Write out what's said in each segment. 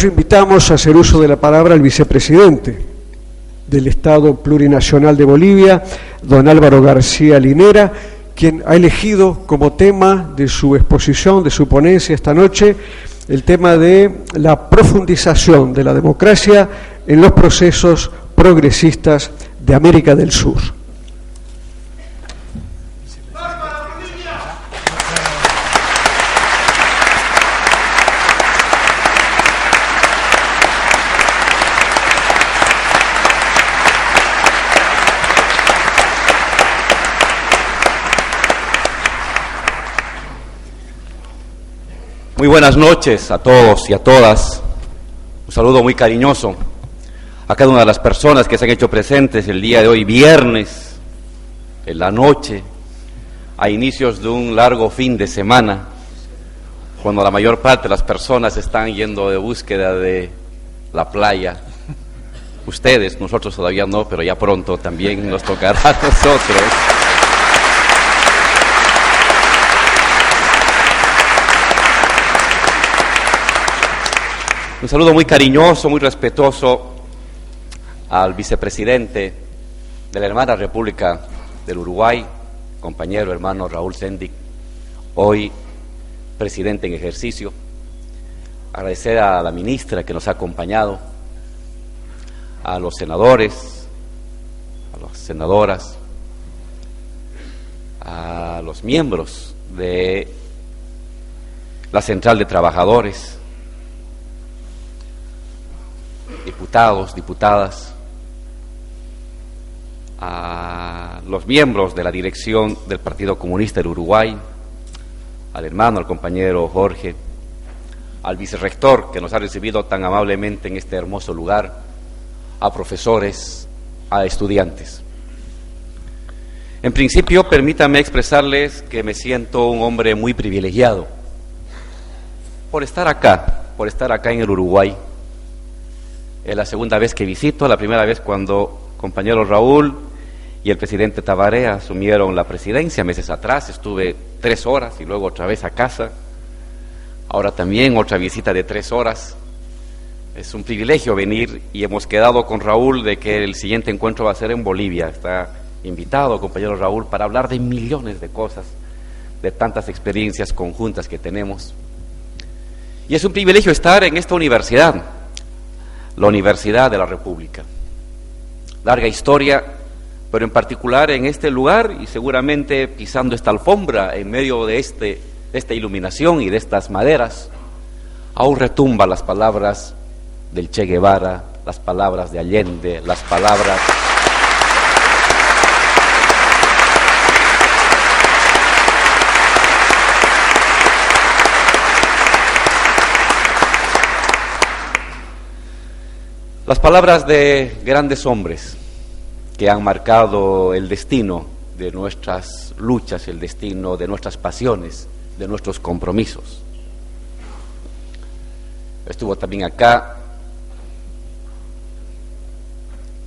Invitamos a hacer uso de la palabra al vicepresidente del Estado Plurinacional de Bolivia, don Álvaro García Linera, quien ha elegido como tema de su exposición, de su ponencia esta noche, el tema de la profundización de la democracia en los procesos progresistas de América del Sur. Muy buenas noches a todos y a todas. Un saludo muy cariñoso a cada una de las personas que se han hecho presentes el día de hoy, viernes, en la noche, a inicios de un largo fin de semana, cuando la mayor parte de las personas están yendo de búsqueda de la playa. Ustedes, nosotros todavía no, pero ya pronto también nos tocará a nosotros. Un saludo muy cariñoso, muy respetuoso al vicepresidente de la hermana República del Uruguay, compañero hermano Raúl Sendic, hoy presidente en ejercicio. Agradecer a la ministra que nos ha acompañado, a los senadores, a las senadoras, a los miembros de la Central de Trabajadores, diputados, diputadas, a los miembros de la dirección del Partido Comunista del Uruguay, al hermano, al compañero Jorge, al vicerrector que nos ha recibido tan amablemente en este hermoso lugar, a profesores, a estudiantes. En principio, permítanme expresarles que me siento un hombre muy privilegiado por estar acá en el Uruguay. Es la segunda vez que visito, la primera vez cuando compañero Raúl y el presidente Tabaré asumieron la presidencia meses atrás. Estuve 3 horas y luego otra vez a casa. Ahora también otra visita de 3 horas. Es un privilegio venir y hemos quedado con Raúl de que el siguiente encuentro va a ser en Bolivia. Está invitado, compañero Raúl, para hablar de millones de cosas, de tantas experiencias conjuntas que tenemos. Y es un privilegio estar en esta universidad, la Universidad de la República. Larga historia, pero en particular en este lugar y seguramente pisando esta alfombra en medio de esta iluminación y de estas maderas, aún retumban las palabras del Che Guevara, las palabras de Allende, las palabras de grandes hombres que han marcado el destino de nuestras luchas, el destino de nuestras pasiones, de nuestros compromisos. Estuvo también acá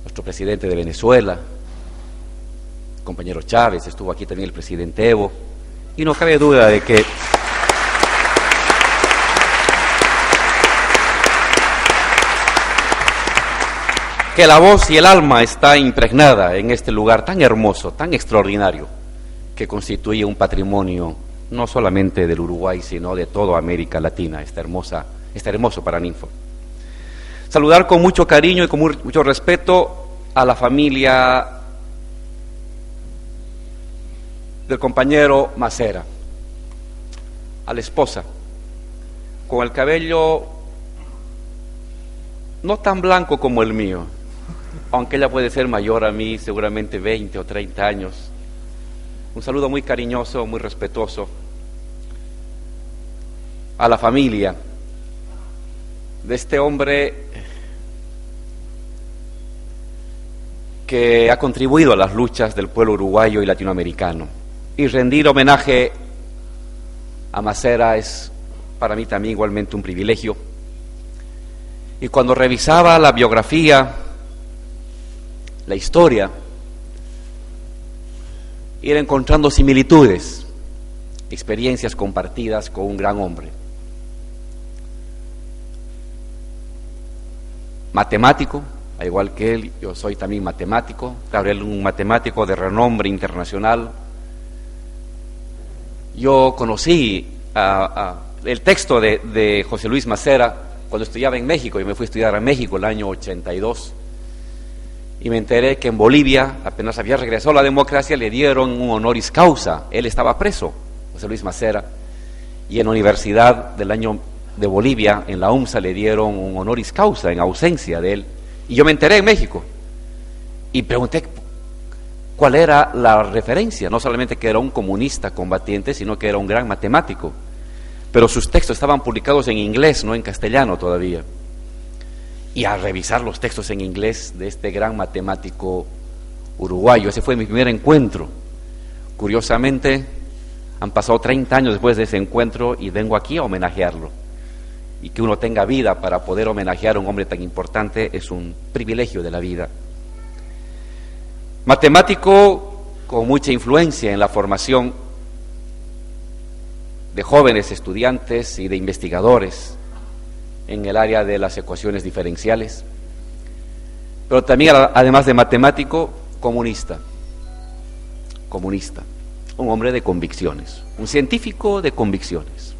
nuestro presidente de Venezuela, compañero Chávez, estuvo aquí también el presidente Evo, y no cabe duda de que la voz y el alma está impregnada en este lugar tan hermoso, tan extraordinario, que constituye un patrimonio no solamente del Uruguay, sino de toda América Latina, este hermoso Paraninfo. Saludar con mucho cariño y con mucho respeto a la familia del compañero Macera, a la esposa, con el cabello no tan blanco como el mío, aunque ella puede ser mayor a mí, seguramente 20 o 30 años. Un saludo muy cariñoso, muy respetuoso a la familia de este hombre que ha contribuido a las luchas del pueblo uruguayo y latinoamericano. Y rendir homenaje a Macera es para mí también igualmente un privilegio. Y cuando revisaba la biografía, la historia, ir encontrando similitudes, experiencias compartidas con un gran hombre. matemático, al igual que él, yo soy también matemático, claro, él un matemático de renombre internacional. Yo conocí el texto de José Luis Macera cuando estudiaba en México. Yo me fui a estudiar a México el año 82 y me enteré que en Bolivia, apenas había regresado la democracia, le dieron un honoris causa. Él estaba preso, José Luis Macera, y en la Universidad del año de Bolivia, en la UMSA, le dieron un honoris causa en ausencia de él. Y yo me enteré en México y pregunté cuál era la referencia, no solamente que era un comunista combatiente, sino que era un gran matemático. Pero sus textos estaban publicados en inglés, no en castellano todavía. Y al revisar los textos en inglés de este gran matemático uruguayo, ese fue mi primer encuentro. Curiosamente, han pasado 30 años después de ese encuentro y vengo aquí a homenajearlo. Y que uno tenga vida para poder homenajear a un hombre tan importante es un privilegio de la vida. Matemático con mucha influencia en la formación de jóvenes estudiantes y de investigadores en el área de las ecuaciones diferenciales, pero también, además de matemático, comunista, un hombre de convicciones, un científico de convicciones.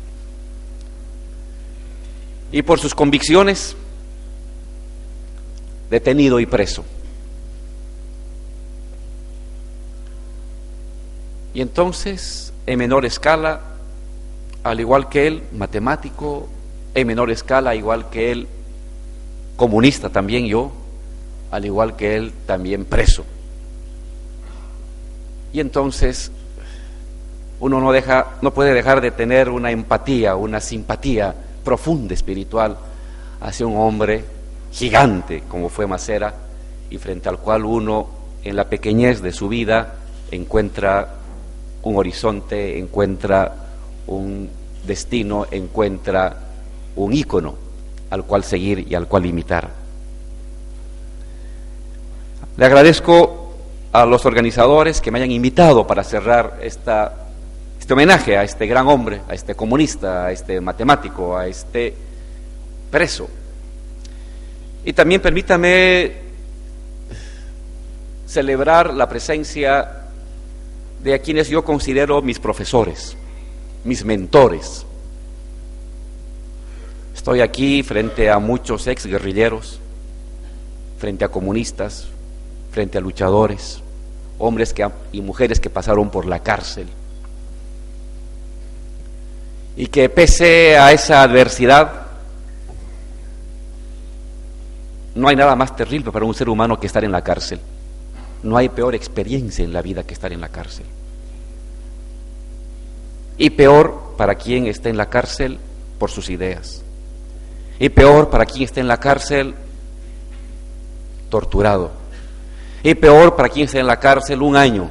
Y por sus convicciones, detenido y preso. Y entonces, en menor escala, al igual que él, matemático, en menor escala, igual que él, comunista también yo, al igual que él, también preso. Y entonces, uno no puede dejar de tener una empatía, una simpatía profunda espiritual hacia un hombre gigante como fue Macera, y frente al cual uno, en la pequeñez de su vida, encuentra un horizonte, encuentra un destino, encuentra un ícono al cual seguir y al cual imitar. Le agradezco a los organizadores que me hayan invitado para cerrar este homenaje a este gran hombre, a este comunista, a este matemático, a este preso. Y también permítame celebrar la presencia de a quienes yo considero mis profesores, mis mentores. Estoy aquí frente a muchos exguerrilleros, frente a comunistas, frente a luchadores, hombres y mujeres que pasaron por la cárcel, y que pese a esa adversidad, no hay nada más terrible para un ser humano que estar en la cárcel. No hay peor experiencia en la vida que estar en la cárcel. Y peor para quien está en la cárcel por sus ideas. Y peor para quien está en la cárcel torturado. Y peor para quien está en la cárcel 1 año.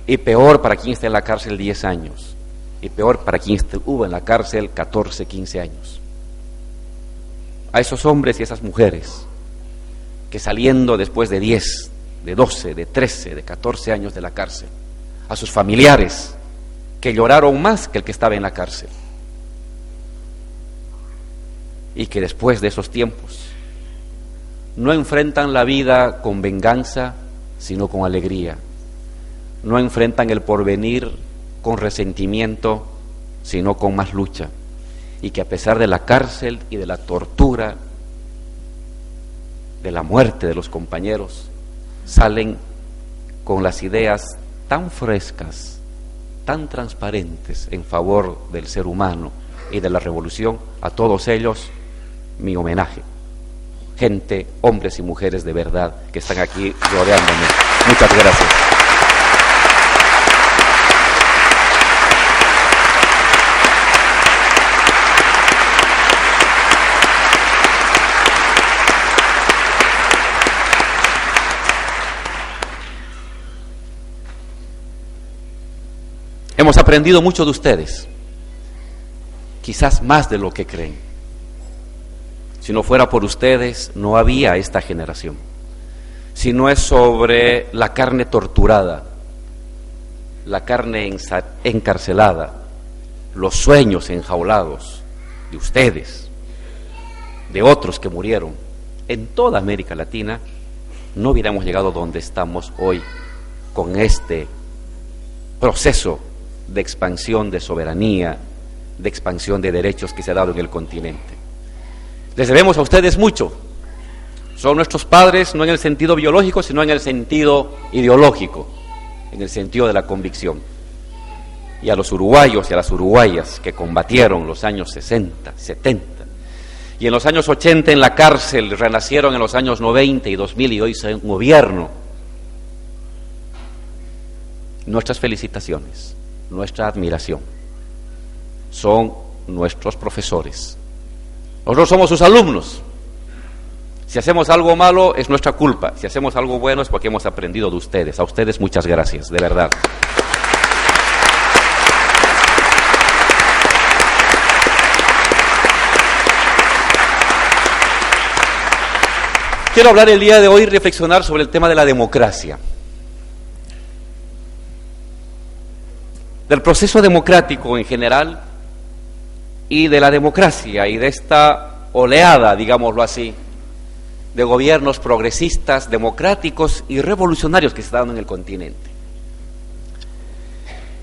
Y peor para quien está en la cárcel 10 años. Y peor para quien estuvo en la cárcel 14, 15 años. A esos hombres y esas mujeres que saliendo después de 10, de 12, de 13, de 14 años de la cárcel, a sus familiares que lloraron más que el que estaba en la cárcel, y que después de esos tiempos no enfrentan la vida con venganza, sino con alegría, no enfrentan el porvenir con resentimiento, sino con más lucha, y que a pesar de la cárcel y de la tortura, de la muerte de los compañeros, salen con las ideas tan frescas, tan transparentes en favor del ser humano y de la revolución. A todos ellos mi homenaje. Gente, hombres y mujeres de verdad que están aquí rodeándome. Muchas gracias. Hemos aprendido mucho de ustedes, quizás más de lo que creen. Si no fuera por ustedes, no había esta generación. Si no es sobre la carne torturada, la carne encarcelada, los sueños enjaulados de ustedes, de otros que murieron, en toda América Latina, no hubiéramos llegado donde estamos hoy con este proceso de expansión de soberanía, de expansión de derechos que se ha dado en el continente. Les debemos a ustedes mucho. Son nuestros padres, no en el sentido biológico, sino en el sentido ideológico, en el sentido de la convicción. Y a los uruguayos y a las uruguayas que combatieron los años 60, 70, y en los años 80 en la cárcel, renacieron en los años 90 y 2000 y hoy son gobierno. Nuestras felicitaciones, nuestra admiración. Son nuestros profesores. Nosotros somos sus alumnos. Si hacemos algo malo es nuestra culpa. Si hacemos algo bueno es porque hemos aprendido de ustedes. A ustedes muchas gracias, de verdad. Quiero hablar el día de hoy, reflexionar sobre el tema de la democracia. Del proceso democrático en general y de la democracia y de esta oleada, digámoslo así, de gobiernos progresistas, democráticos y revolucionarios que se están dando en el continente.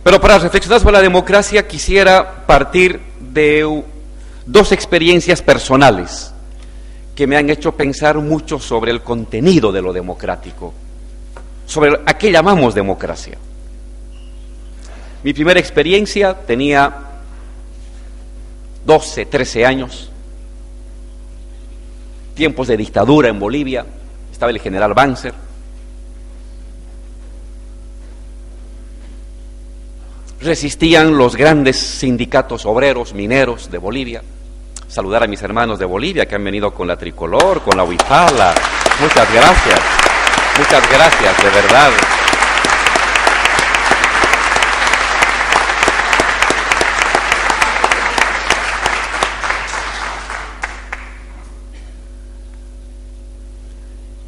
Pero para reflexionar sobre la democracia quisiera partir de dos experiencias personales que me han hecho pensar mucho sobre el contenido de lo democrático, sobre a qué llamamos democracia. Mi primera experiencia tenía 12, 13 años, tiempos de dictadura en Bolivia, estaba el general Banzer. Resistían los grandes sindicatos obreros, mineros de Bolivia. Saludar a mis hermanos de Bolivia que han venido con la tricolor, con la huipala. Muchas gracias, de verdad.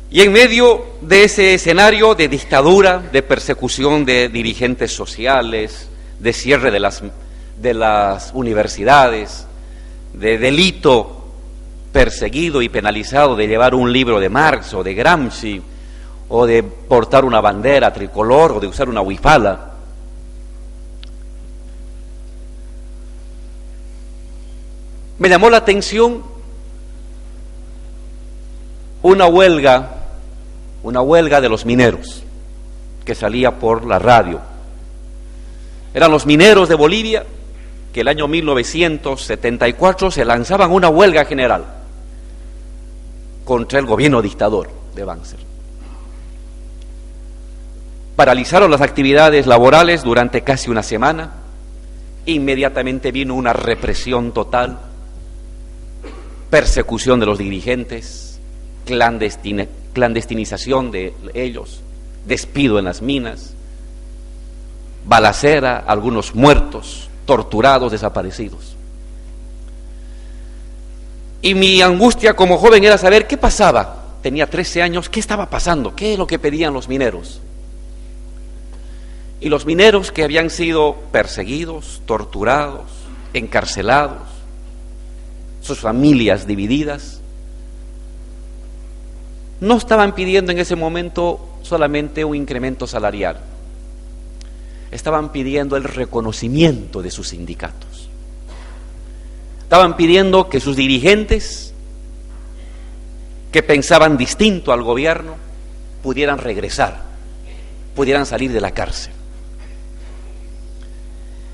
Y en medio de ese escenario de dictadura, de persecución de dirigentes sociales, de cierre de las universidades, de delito perseguido y penalizado de llevar un libro de Marx o de Gramsci, o de portar una bandera tricolor o de usar una huipala, me llamó la atención una huelga de los mineros que salía por la radio. Eran los mineros de Bolivia que el año 1974 se lanzaban una huelga general contra el gobierno dictador de Banzer. Paralizaron las actividades laborales durante casi una semana. Inmediatamente vino una represión total, persecución de los dirigentes, clandestinización de ellos, despido en las minas, balacera, algunos muertos, torturados, desaparecidos. Y mi angustia como joven era saber qué pasaba. Tenía 13 años, ¿qué estaba pasando? ¿Qué es lo que pedían los mineros? Y los mineros que habían sido perseguidos, torturados, encarcelados, sus familias divididas, no estaban pidiendo en ese momento solamente un incremento salarial. Estaban pidiendo el reconocimiento de sus sindicatos. Estaban pidiendo que sus dirigentes, que pensaban distinto al gobierno, pudieran regresar, pudieran salir de la cárcel.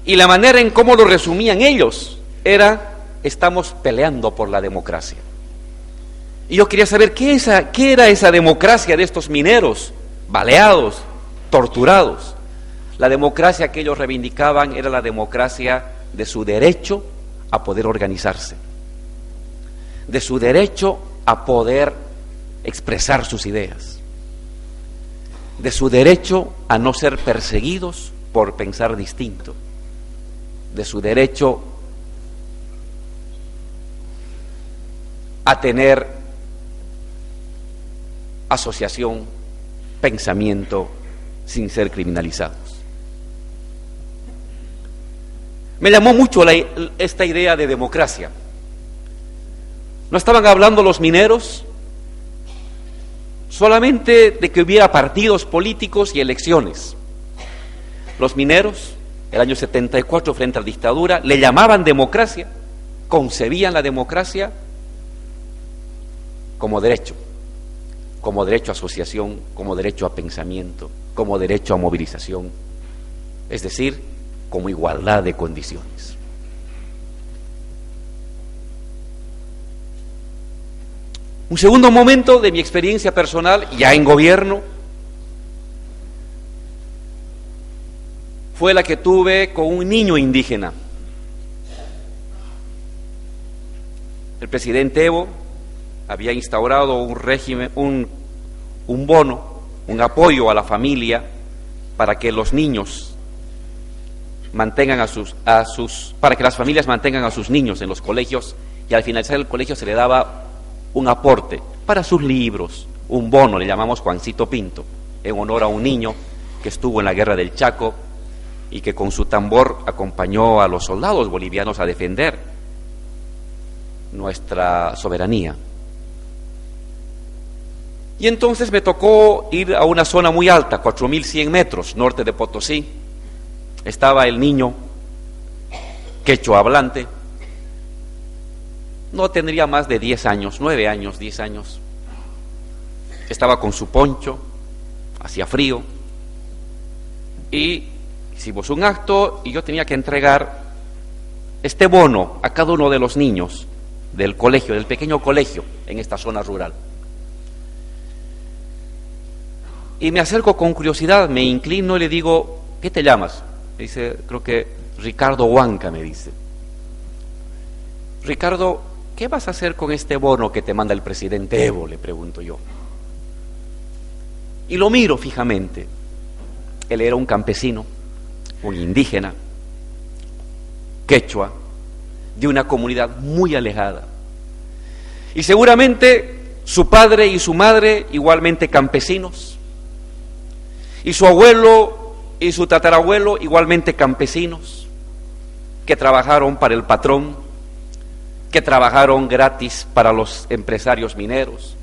Y la manera en cómo lo resumían ellos era: estamos peleando por la democracia. Y yo quería saber qué era esa democracia de estos mineros, baleados, torturados. La democracia que ellos reivindicaban era la democracia de su derecho a poder organizarse, de su derecho a poder expresar sus ideas, de su derecho a no ser perseguidos por pensar distinto, de su derecho a tener asociación, pensamiento, sin ser criminalizados. Me llamó mucho esta idea de democracia. No estaban hablando los mineros solamente de que hubiera partidos políticos y elecciones. Los mineros, el año 74, frente a la dictadura, le llamaban democracia, concebían la democracia como derecho a asociación, como derecho a pensamiento, como derecho a movilización, es decir, como igualdad de condiciones. Un segundo momento de mi experiencia personal, ya en gobierno, fue la que tuve con un niño indígena. El presidente Evo había instaurado un régimen, un bono, un apoyo a la familia para que los niños mantengan para que las familias mantengan a sus niños en los colegios, y al finalizar el colegio se le daba un aporte para sus libros, un bono, le llamamos Juancito Pinto, en honor a un niño que estuvo en la guerra del Chaco y que con su tambor acompañó a los soldados bolivianos a defender nuestra soberanía. Y entonces me tocó ir a una zona muy alta, 4.100 metros, norte de Potosí. Estaba el niño quechua hablante, no tendría más de 10 años, 9 años, 10 años. Estaba con su poncho, hacía frío, y hicimos un acto y yo tenía que entregar este bono a cada uno de los niños del colegio, del pequeño colegio en esta zona rural. Y me acerco con curiosidad, me inclino y le digo, ¿qué te llamas? Me dice, creo que Ricardo Huanca, me dice. Ricardo, ¿qué vas a hacer con este bono que te manda el presidente Evo?, le pregunto yo. Y lo miro fijamente. Él era un campesino, un indígena, quechua, de una comunidad muy alejada. Y seguramente su padre y su madre igualmente campesinos, y su abuelo y su tatarabuelo igualmente campesinos, que trabajaron para el patrón, que trabajaron gratis para los empresarios mineros,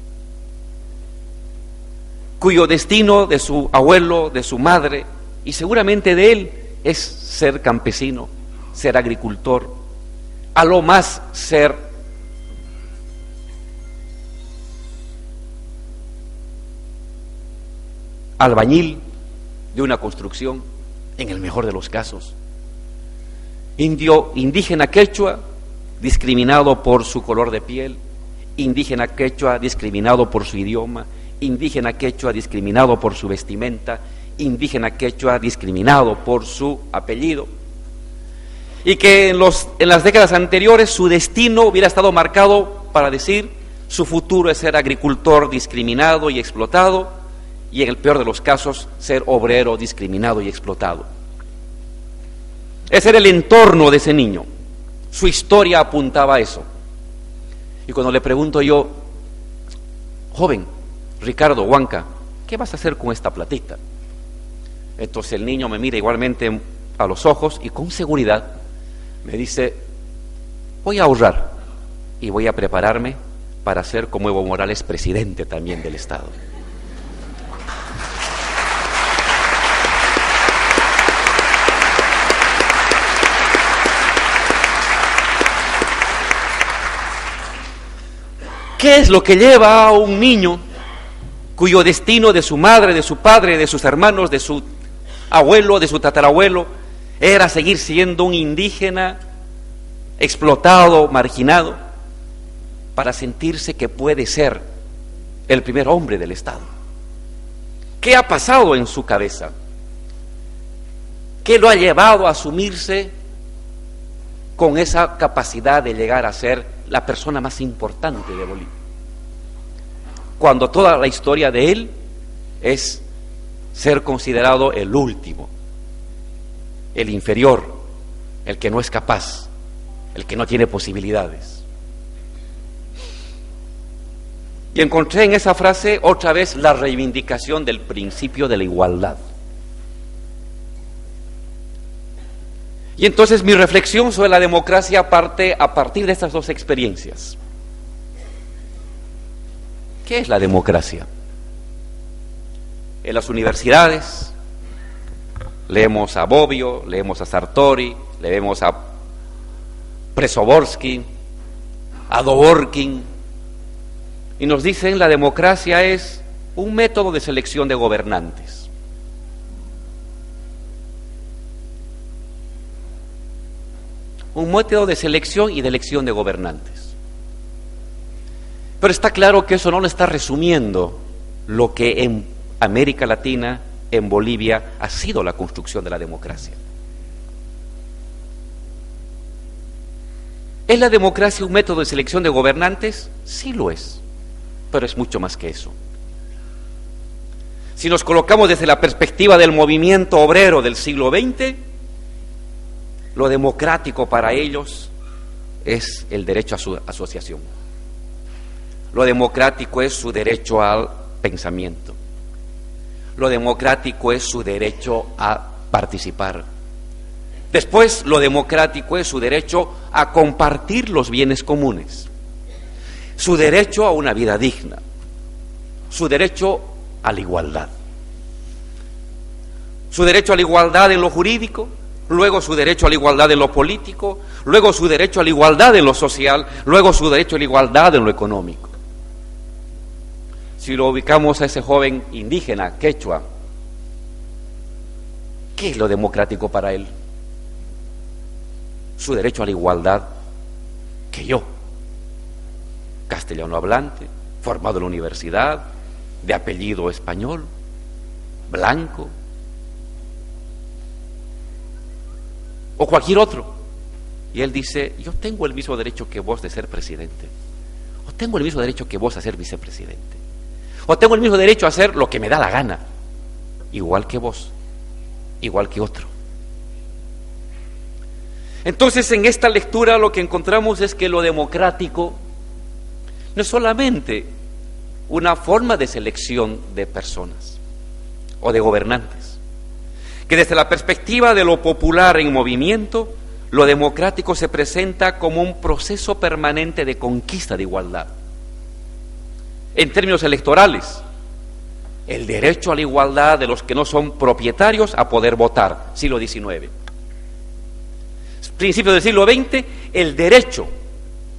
cuyo destino de su abuelo, de su madre y seguramente de él es ser campesino, ser agricultor, a lo más ser albañil de una construcción, en el mejor de los casos. Indígena quechua, discriminado por su color de piel, indígena quechua discriminado por su idioma, indígena quechua discriminado por su vestimenta, indígena quechua discriminado por su apellido, y que en las décadas anteriores su destino hubiera estado marcado para decir su futuro es ser agricultor discriminado y explotado, y en el peor de los casos ser obrero discriminado y explotado. Ese era el entorno de ese niño. Su historia apuntaba a eso. Y cuando le pregunto yo, joven, Ricardo Huanca, ¿qué vas a hacer con esta platita? Entonces el niño me mira igualmente a los ojos y con seguridad me dice, voy a ahorrar y voy a prepararme para ser como Evo Morales presidente también del Estado. ¿Qué es lo que lleva a un niño cuyo destino de su madre, de su padre, de sus hermanos, de su abuelo, de su tatarabuelo, era seguir siendo un indígena explotado, marginado, para sentirse que puede ser el primer hombre del Estado? ¿Qué ha pasado en su cabeza? ¿Qué lo ha llevado a asumirse con esa capacidad de llegar a ser la persona más importante de Bolivia, cuando toda la historia de él es ser considerado el último, el inferior, el que no es capaz, el que no tiene posibilidades? Y encontré en esa frase otra vez la reivindicación del principio de la igualdad. Y entonces mi reflexión sobre la democracia parte a partir de estas dos experiencias. ¿Qué es la democracia? En las universidades leemos a Bobbio, leemos a Sartori, leemos a Przeworski, a Dworkin, y nos dicen la democracia es un método de selección de gobernantes. Un método de selección y de elección de gobernantes. Pero está claro que eso no lo está resumiendo lo que en América Latina, en Bolivia, ha sido la construcción de la democracia. ¿Es la democracia un método de selección de gobernantes? Sí lo es, pero es mucho más que eso. Si nos colocamos desde la perspectiva del movimiento obrero del siglo XX, lo democrático para ellos es el derecho a su asociación. Lo democrático es su derecho al pensamiento. Lo democrático es su derecho a participar. Después, lo democrático es su derecho a compartir los bienes comunes, su derecho a una vida digna, su derecho a la igualdad. Su derecho a la igualdad en lo jurídico, luego su derecho a la igualdad en lo político, luego su derecho a la igualdad en lo social, luego su derecho a la igualdad en lo económico. Si lo ubicamos a ese joven indígena, quechua, ¿qué es lo democrático para él? Su derecho a la igualdad que yo, castellano hablante, formado en la universidad, de apellido español, blanco, o cualquier otro. Y él dice, yo tengo el mismo derecho que vos de ser presidente, o tengo el mismo derecho que vos a ser vicepresidente, o tengo el mismo derecho a hacer lo que me da la gana, igual que vos, igual que otro. Entonces, en esta lectura lo que encontramos es que lo democrático no es solamente una forma de selección de personas o de gobernantes, que desde la perspectiva de lo popular en movimiento, lo democrático se presenta como un proceso permanente de conquista de igualdad. En términos electorales, el derecho a la igualdad de los que no son propietarios a poder votar, siglo XIX. Principios del siglo XX, el derecho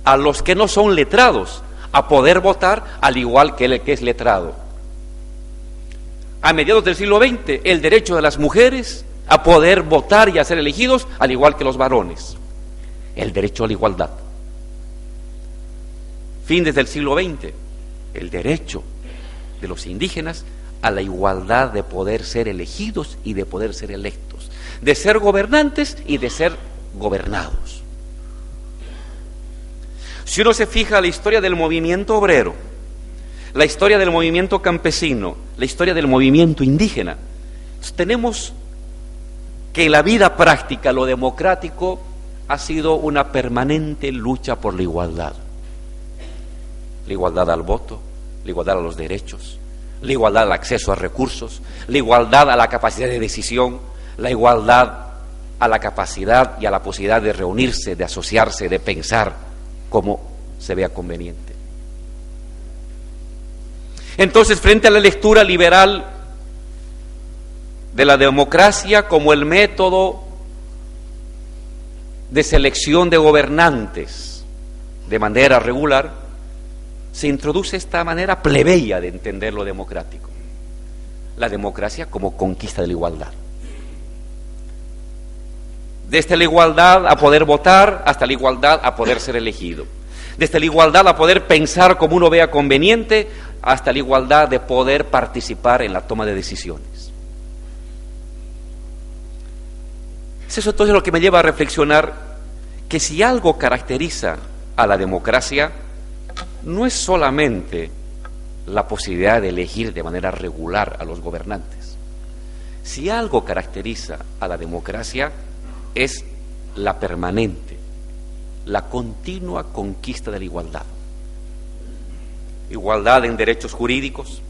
a los que no son letrados a poder votar al igual que el que es letrado. A mediados del siglo XX, el derecho de las mujeres a poder votar y a ser elegidos al igual que los varones. El derecho a la igualdad. Fines del siglo XX, el derecho de los indígenas a la igualdad de poder ser elegidos y de poder ser electos, de ser gobernantes y de ser gobernados. Si uno se fija en la historia del movimiento obrero, la historia del movimiento campesino, la historia del movimiento indígena, tenemos que en la vida práctica lo democrático ha sido una permanente lucha por la igualdad al voto, la igualdad a los derechos, la igualdad al acceso a recursos, la igualdad a la capacidad de decisión, la igualdad a la capacidad y a la posibilidad de reunirse, de asociarse, de pensar como se vea conveniente. Entonces, frente a la lectura liberal de la democracia como el método de selección de gobernantes de manera regular, se introduce esta manera plebeya de entender lo democrático, la democracia como conquista de la igualdad. Desde la igualdad a poder votar hasta la igualdad a poder ser elegido. Desde la igualdad a poder pensar como uno vea conveniente hasta la igualdad de poder participar en la toma de decisiones. Es eso entonces lo que me lleva a reflexionar que si algo caracteriza a la democracia no es solamente la posibilidad de elegir de manera regular a los gobernantes. Si algo caracteriza a la democracia es la permanente, la continua conquista de la igualdad. Igualdad en derechos jurídicos,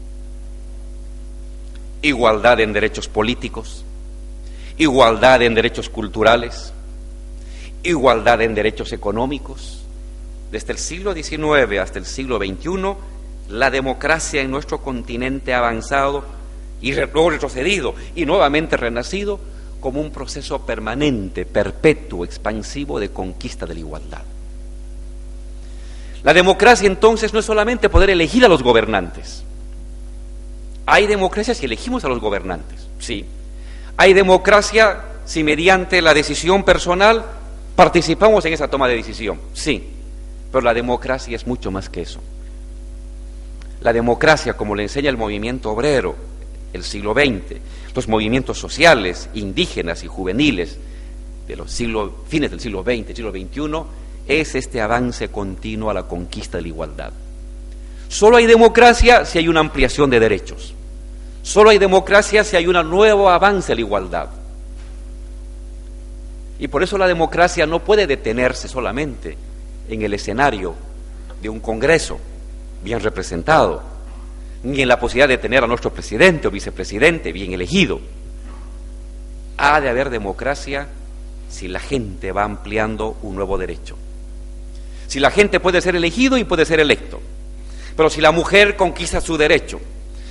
igualdad en derechos políticos, igualdad en derechos culturales, igualdad en derechos económicos. Desde el siglo XIX hasta el siglo XXI, la democracia en nuestro continente ha avanzado y luego retrocedido y nuevamente renacido como un proceso permanente, perpetuo, expansivo de conquista de la igualdad. La democracia entonces no es solamente poder elegir a los gobernantes. Hay democracia si elegimos a los gobernantes, sí. Hay democracia si mediante la decisión personal participamos en esa toma de decisión, sí. Pero la democracia es mucho más que eso. La democracia, como le enseña el movimiento obrero, el siglo XX, los movimientos sociales, indígenas y juveniles de los fines del siglo XX, siglo XXI, es este avance continuo a la conquista de la igualdad. Solo hay democracia si hay una ampliación de derechos. Solo hay democracia si hay un nuevo avance a la igualdad. Y por eso la democracia no puede detenerse solamente en el escenario de un Congreso bien representado, ni en la posibilidad de tener a nuestro presidente o vicepresidente bien elegido. Ha de haber democracia si la gente va ampliando un nuevo derecho. Si la gente puede ser elegido y puede ser electo, pero si la mujer conquista su derecho,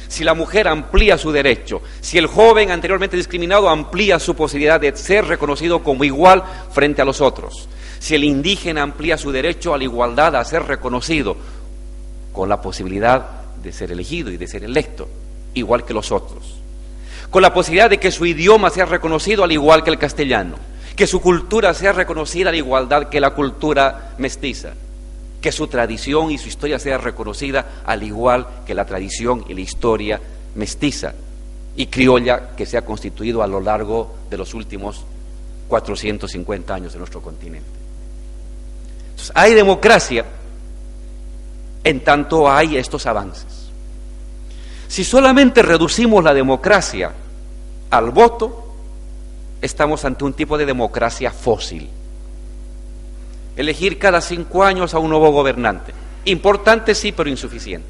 si la mujer amplía su derecho, si el joven anteriormente discriminado amplía su posibilidad de ser reconocido como igual frente a los otros, si el indígena amplía su derecho a la igualdad, a ser reconocido con la posibilidad de ser elegido y de ser electo, igual que los otros, con la posibilidad de que su idioma sea reconocido al igual que el castellano, que su cultura sea reconocida a la igualdad que la cultura mestiza, que su tradición y su historia sea reconocida al igual que la tradición y la historia mestiza y criolla que se ha constituido a lo largo de los últimos 450 años de nuestro continente. Entonces, hay democracia en tanto hay estos avances. Si solamente reducimos la democracia al voto, estamos ante un tipo de democracia fósil. Elegir cada 5 años a un nuevo gobernante. Importante sí, pero insuficiente.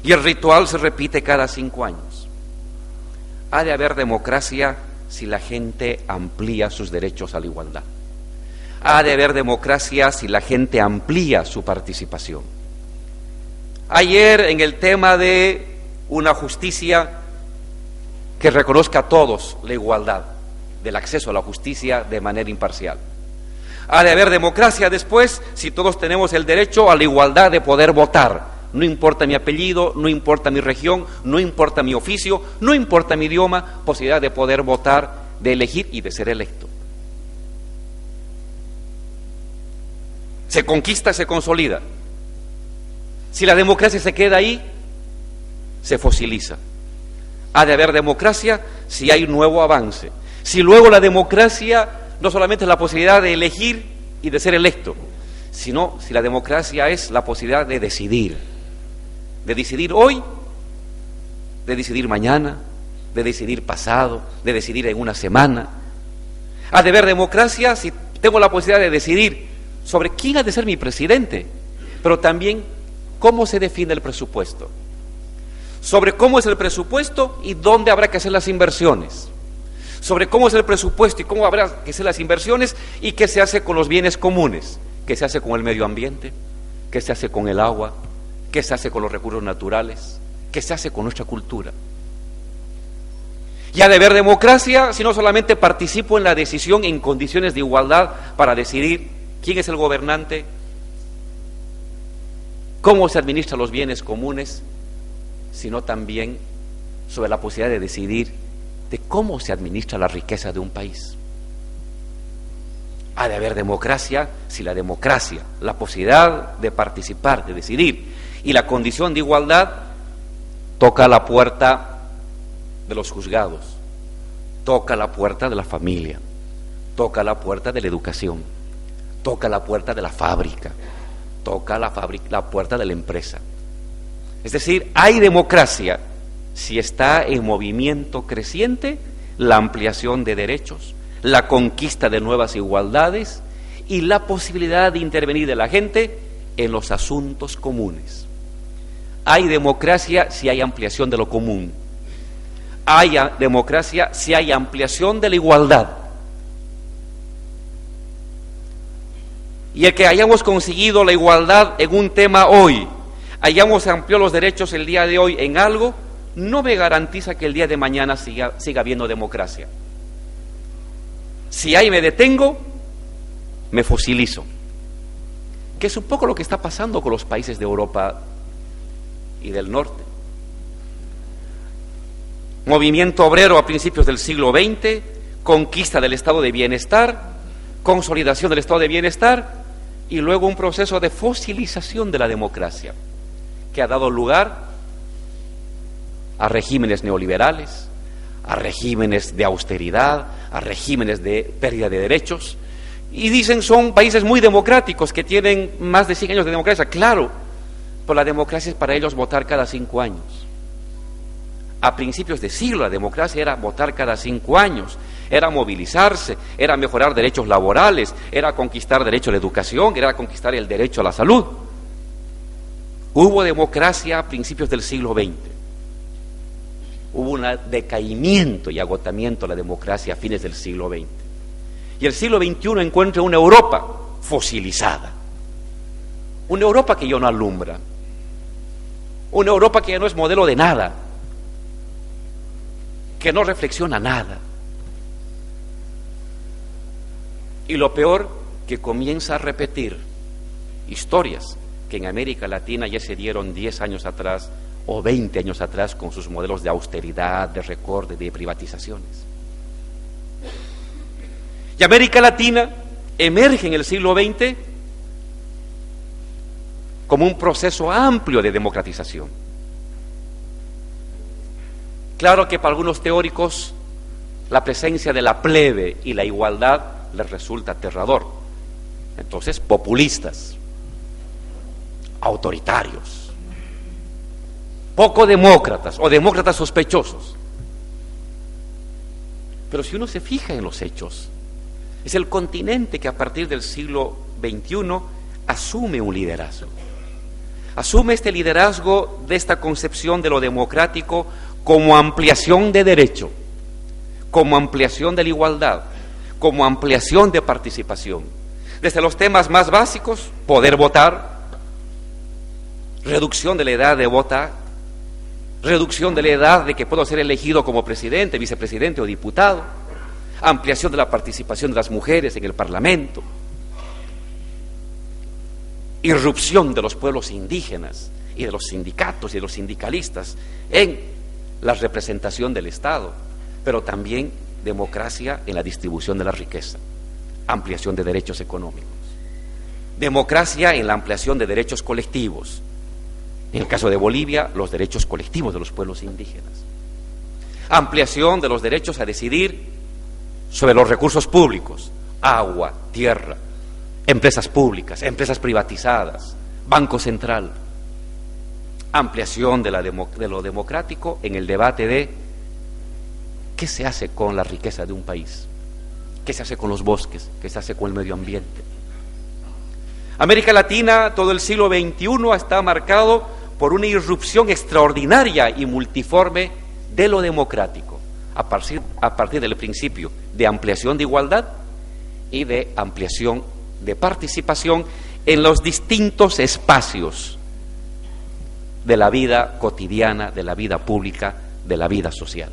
Y el ritual se repite cada 5 años. Ha de haber democracia si la gente amplía sus derechos a la igualdad. Ha de haber democracia si la gente amplía su participación. Ayer, en el tema de una justicia que reconozca a todos la igualdad, del acceso a la justicia de manera imparcial. Ha de haber democracia después si todos tenemos el derecho a la igualdad de poder votar. No importa mi apellido, no importa mi región, no importa mi oficio, no importa mi idioma, posibilidad de poder votar, de elegir y de ser electo. Se conquista, se consolida. Si la democracia se queda ahí, se fosiliza. Ha de haber democracia si hay un nuevo avance. Si luego la democracia no solamente es la posibilidad de elegir y de ser electo, sino si la democracia es la posibilidad de decidir hoy, de decidir mañana, de decidir pasado, de decidir en una semana. Ha de haber democracia si tengo la posibilidad de decidir sobre quién ha de ser mi presidente, pero también cómo se define el presupuesto, sobre cómo es el presupuesto y dónde habrá que hacer las inversiones, sobre cómo es el presupuesto y cómo habrá que hacer las inversiones y qué se hace con los bienes comunes, qué se hace con el medio ambiente, qué se hace con el agua, qué se hace con los recursos naturales, qué se hace con nuestra cultura. Y ha de haber democracia si no solamente participo en la decisión en condiciones de igualdad para decidir quién es el gobernante, cómo se administran los bienes comunes, sino también sobre la posibilidad de decidir de cómo se administra la riqueza de un país. Ha de haber democracia si la democracia, la posibilidad de participar, de decidir y la condición de igualdad toca la puerta de los juzgados, toca la puerta de la familia, toca la puerta de la educación, toca la puerta de la fábrica, toca la puerta de la empresa. Es decir, hay democracia si está en movimiento creciente la ampliación de derechos, la conquista de nuevas igualdades y la posibilidad de intervenir de la gente en los asuntos comunes. Hay democracia si hay ampliación de lo común. Hay democracia si hay ampliación de la igualdad. Y el que hayamos conseguido la igualdad en un tema hoy, hayamos ampliado los derechos el día de hoy en algo, no me garantiza que el día de mañana siga habiendo democracia. Si ahí me detengo, me fosilizo. Que es un poco lo que está pasando con los países de Europa y del norte. Movimiento obrero a principios del siglo XX, conquista del estado de bienestar, consolidación del estado de bienestar y luego un proceso de fosilización de la democracia que ha dado lugar a regímenes neoliberales, a regímenes de austeridad, a regímenes de pérdida de derechos. Y dicen son países muy democráticos que tienen más de 100 años de democracia. Claro, pero la democracia es para ellos votar cada 5 años. A principios de siglo la democracia era votar cada 5 años, era movilizarse, era mejorar derechos laborales, era conquistar derecho a la educación, era conquistar el derecho a la salud. Hubo democracia a principios del siglo XX. Hubo un decaimiento y agotamiento de la democracia a fines del siglo XX. Y el siglo XXI encuentra una Europa fosilizada. Una Europa que ya no alumbra. Una Europa que ya no es modelo de nada. Que no reflexiona nada. Y lo peor, que comienza a repetir historias que en América Latina ya se dieron 10 años atrás o 20 años atrás con sus modelos de austeridad, de recorte, de privatizaciones. Y América Latina emerge en el siglo XX como un proceso amplio de democratización. Claro que para algunos teóricos la presencia de la plebe y la igualdad les resulta aterrador. Entonces, populistas, autoritarios, poco demócratas o demócratas sospechosos. Pero si uno se fija en los hechos, es el continente que a partir del siglo XXI asume un liderazgo. Asume este liderazgo de esta concepción de lo democrático como ampliación de derecho, como ampliación de la igualdad, como ampliación de participación. Desde los temas más básicos, poder votar, reducción de la edad de votar, reducción de la edad de que puedo ser elegido como presidente, vicepresidente o diputado, ampliación de la participación de las mujeres en el Parlamento, irrupción de los pueblos indígenas y de los sindicatos y de los sindicalistas en la representación del Estado, pero también democracia en la distribución de la riqueza, ampliación de derechos económicos, democracia en la ampliación de derechos colectivos, en el caso de Bolivia, los derechos colectivos de los pueblos indígenas, ampliación de los derechos a decidir sobre los recursos públicos, agua, tierra, empresas públicas, empresas privatizadas, Banco Central, ampliación de lo democrático en el debate de qué se hace con la riqueza de un país, qué se hace con los bosques, qué se hace con el medio ambiente. América Latina, todo el siglo XXI está marcado por una irrupción extraordinaria y multiforme de lo democrático, a partir del principio de ampliación de igualdad y de ampliación de participación en los distintos espacios de la vida cotidiana, de la vida pública, de la vida social.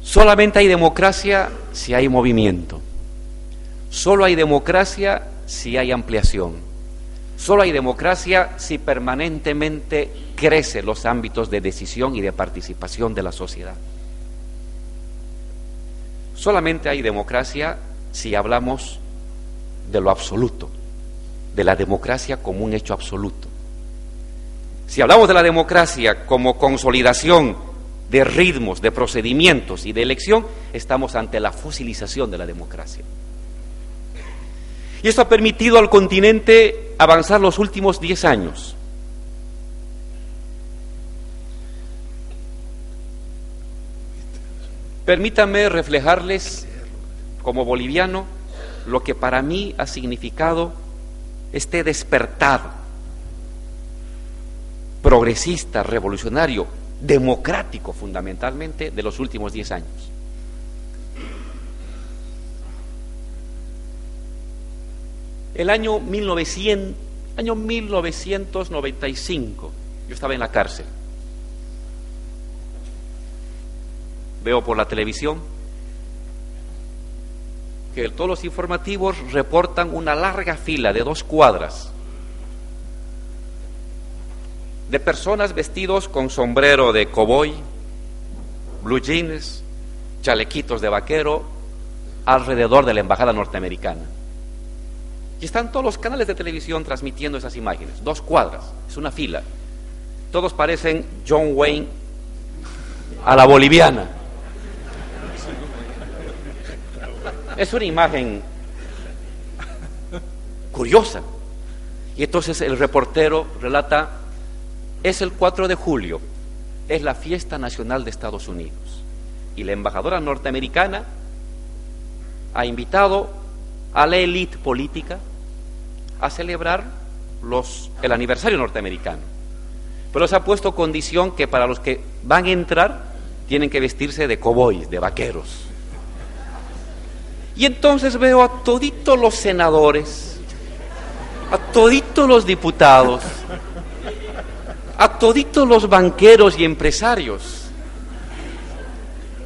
Solamente hay democracia si hay movimiento. Solo hay democracia si hay ampliación. Solo hay democracia si permanentemente crecen los ámbitos de decisión y de participación de la sociedad. Solamente hay democracia si hablamos de lo absoluto, de la democracia como un hecho absoluto. Si hablamos de la democracia como consolidación de ritmos, de procedimientos y de elección, estamos ante la fosilización de la democracia. Y esto ha permitido al continente avanzar los últimos 10 años. Permítanme reflejarles, como boliviano, lo que para mí ha significado este despertar progresista, revolucionario, democrático fundamentalmente de los últimos 10 años. El año 1995, yo estaba en la cárcel. Veo por la televisión que todos los informativos reportan una larga fila de 2 cuadras de personas vestidos con sombrero de cowboy, blue jeans, chalequitos de vaquero, alrededor de la embajada norteamericana. Y están todos los canales de televisión transmitiendo esas imágenes. 2 cuadras, es una fila. Todos parecen John Wayne a la boliviana. Es una imagen curiosa. Y entonces el reportero relata: es el 4 de julio, es la fiesta nacional de Estados Unidos. Y la embajadora norteamericana ha invitado a la élite política a celebrar el aniversario norteamericano. Pero se ha puesto condición que para los que van a entrar tienen que vestirse de cowboys, de vaqueros. Y entonces veo a toditos los senadores, a toditos los diputados, a toditos los banqueros y empresarios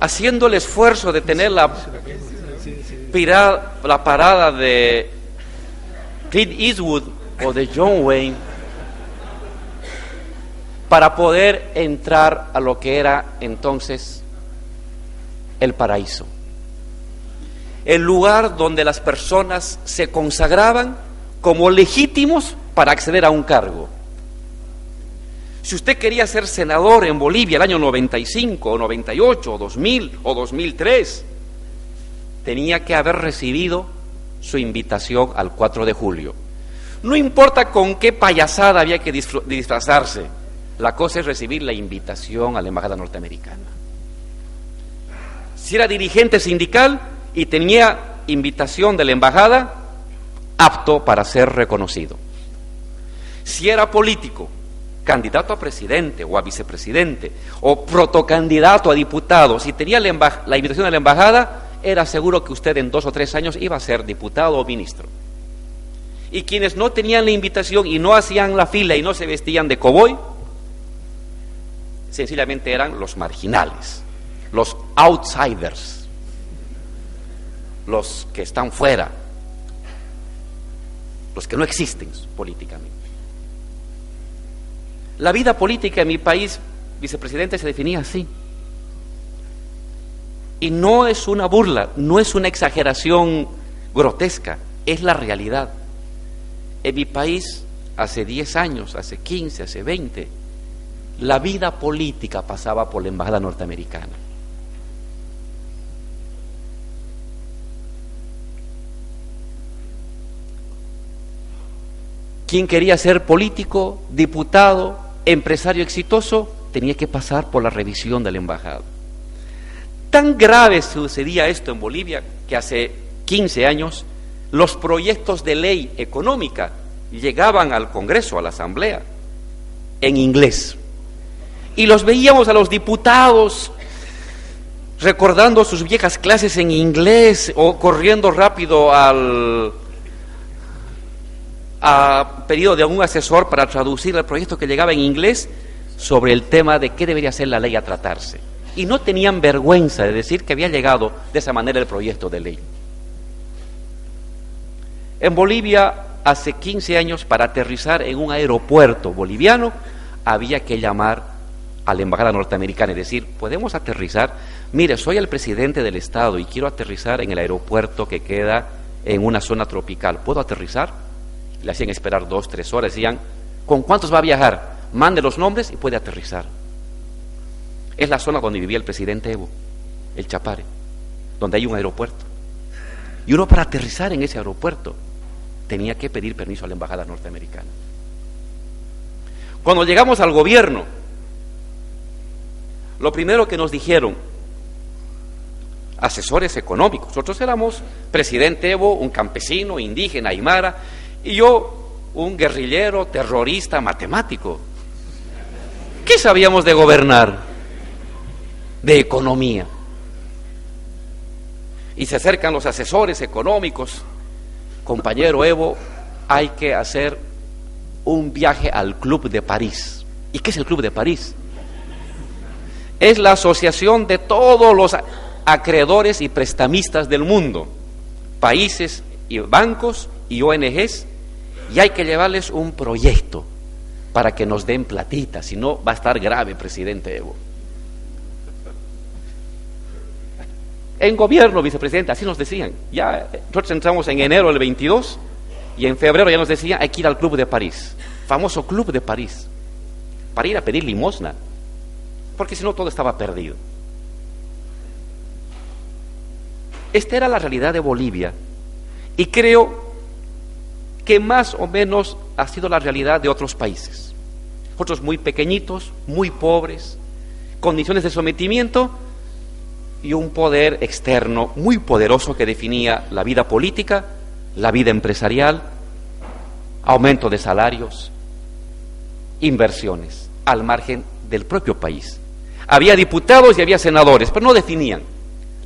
haciendo el esfuerzo de tener la parada de Clint Eastwood o de John Wayne para poder entrar a lo que era entonces el paraíso, el lugar donde las personas se consagraban como legítimos para acceder a un cargo. Si usted quería ser senador en Bolivia el año 95 o 98 o 2000 o 2003, tenía que haber recibido su invitación al 4 de julio. No importa con qué payasada había que disfrazarse, la cosa es recibir la invitación a la embajada norteamericana. Si era dirigente sindical y tenía invitación de la embajada, apto para ser reconocido. Si era político, candidato a presidente o a vicepresidente o protocandidato a diputado, si tenía la invitación de la embajada, era seguro que usted en 2 o 3 años iba a ser diputado o ministro. Y quienes no tenían la invitación y no hacían la fila y no se vestían de cowboy, sencillamente eran los marginales, los outsiders, los que están fuera, los que no existen políticamente. La vida política en mi país, vicepresidente, se definía así. Y no es una burla, no es una exageración grotesca, es la realidad. En mi país, hace 10 años, hace 15, hace 20, la vida política pasaba por la embajada norteamericana. Quien quería ser político, diputado, empresario exitoso, tenía que pasar por la revisión de la embajada. Tan grave sucedía esto en Bolivia que hace 15 años los proyectos de ley económica llegaban al Congreso, a la Asamblea, en inglés. Y los veíamos a los diputados recordando sus viejas clases en inglés o corriendo rápido a pedido de un asesor para traducir el proyecto que llegaba en inglés sobre el tema de qué debería ser la ley a tratarse. Y no tenían vergüenza de decir que había llegado de esa manera el proyecto de ley. En Bolivia, hace 15 años, para aterrizar en un aeropuerto boliviano, había que llamar a la embajada norteamericana y decir: ¿podemos aterrizar? Mire, soy el presidente del estado y quiero aterrizar en el aeropuerto que queda en una zona tropical. ¿Puedo aterrizar? Le hacían esperar 2, 3 horas, decían: ¿con cuántos va a viajar? Mande los nombres y puede aterrizar. Es la zona donde vivía el presidente Evo, el Chapare, donde hay un aeropuerto. Y uno, para aterrizar en ese aeropuerto, tenía que pedir permiso a la embajada norteamericana. Cuando llegamos al gobierno, lo primero que nos dijeron, asesores económicos, nosotros éramos presidente Evo, un campesino, indígena, aymara, y yo, un guerrillero, terrorista, matemático. ¿Qué sabíamos de gobernar? De economía. Y se acercan los asesores económicos: compañero Evo, hay que hacer un viaje al Club de París. ¿Y qué es el Club de París? Es la asociación de todos los acreedores y prestamistas del mundo, países y bancos y ONGs, y hay que llevarles un proyecto para que nos den platita, si no va a estar grave, presidente Evo. En gobierno, vicepresidente, así nos decían. Ya nosotros entramos en enero del 22 y en febrero ya nos decían hay que ir al Club de París, famoso Club de París, para ir a pedir limosna, porque si no todo estaba perdido. Esta era la realidad de Bolivia y creo que más o menos ha sido la realidad de otros países. Otros muy pequeñitos, muy pobres, condiciones de sometimiento y un poder externo muy poderoso que definía la vida política, la vida empresarial, aumento de salarios, inversiones, al margen del propio país. Había diputados y había senadores, pero no definían.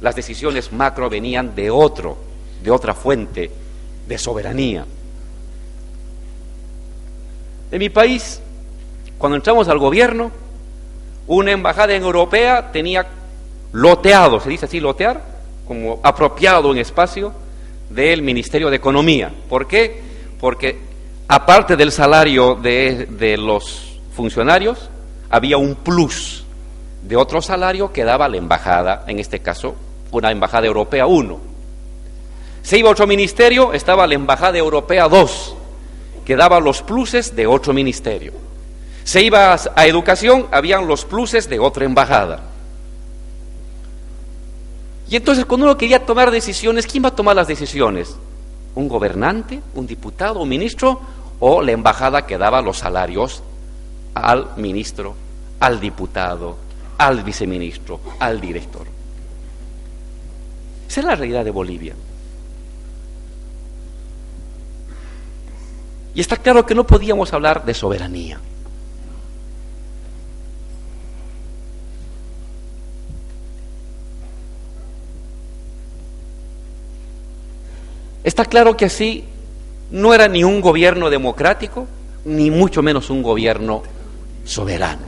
Las decisiones macro venían de otra fuente de soberanía. En mi país, cuando entramos al gobierno, una embajada europea tenía loteado, se dice así, lotear, como apropiado un espacio del Ministerio de Economía. ¿Por qué? Porque aparte del salario de los funcionarios, había un plus de otro salario que daba la embajada, en este caso, una embajada europea 1. Se iba a otro ministerio, estaba la embajada europea 2, que daba los pluses de otro ministerio. Se iba a educación, habían los pluses de otra embajada. Y entonces cuando uno quería tomar decisiones, ¿quién va a tomar las decisiones? ¿Un gobernante, un diputado, un ministro o la embajada que daba los salarios al ministro, al diputado, al viceministro, al director? Esa es la realidad de Bolivia. Y está claro que no podíamos hablar de soberanía. Está claro que así no era ni un gobierno democrático, ni mucho menos un gobierno soberano.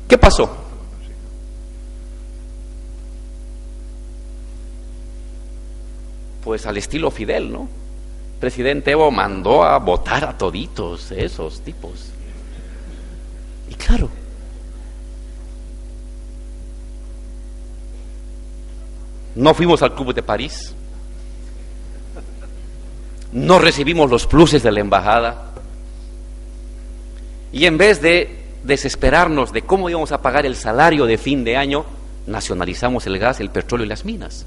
¿Qué pasó? Pues al estilo Fidel, ¿no? Presidente Evo mandó a votar a toditos esos tipos. Y claro, no fuimos al Club de París, no recibimos los pluses de la embajada, y en vez de desesperarnos de cómo íbamos a pagar el salario de fin de año, nacionalizamos el gas, el petróleo y las minas.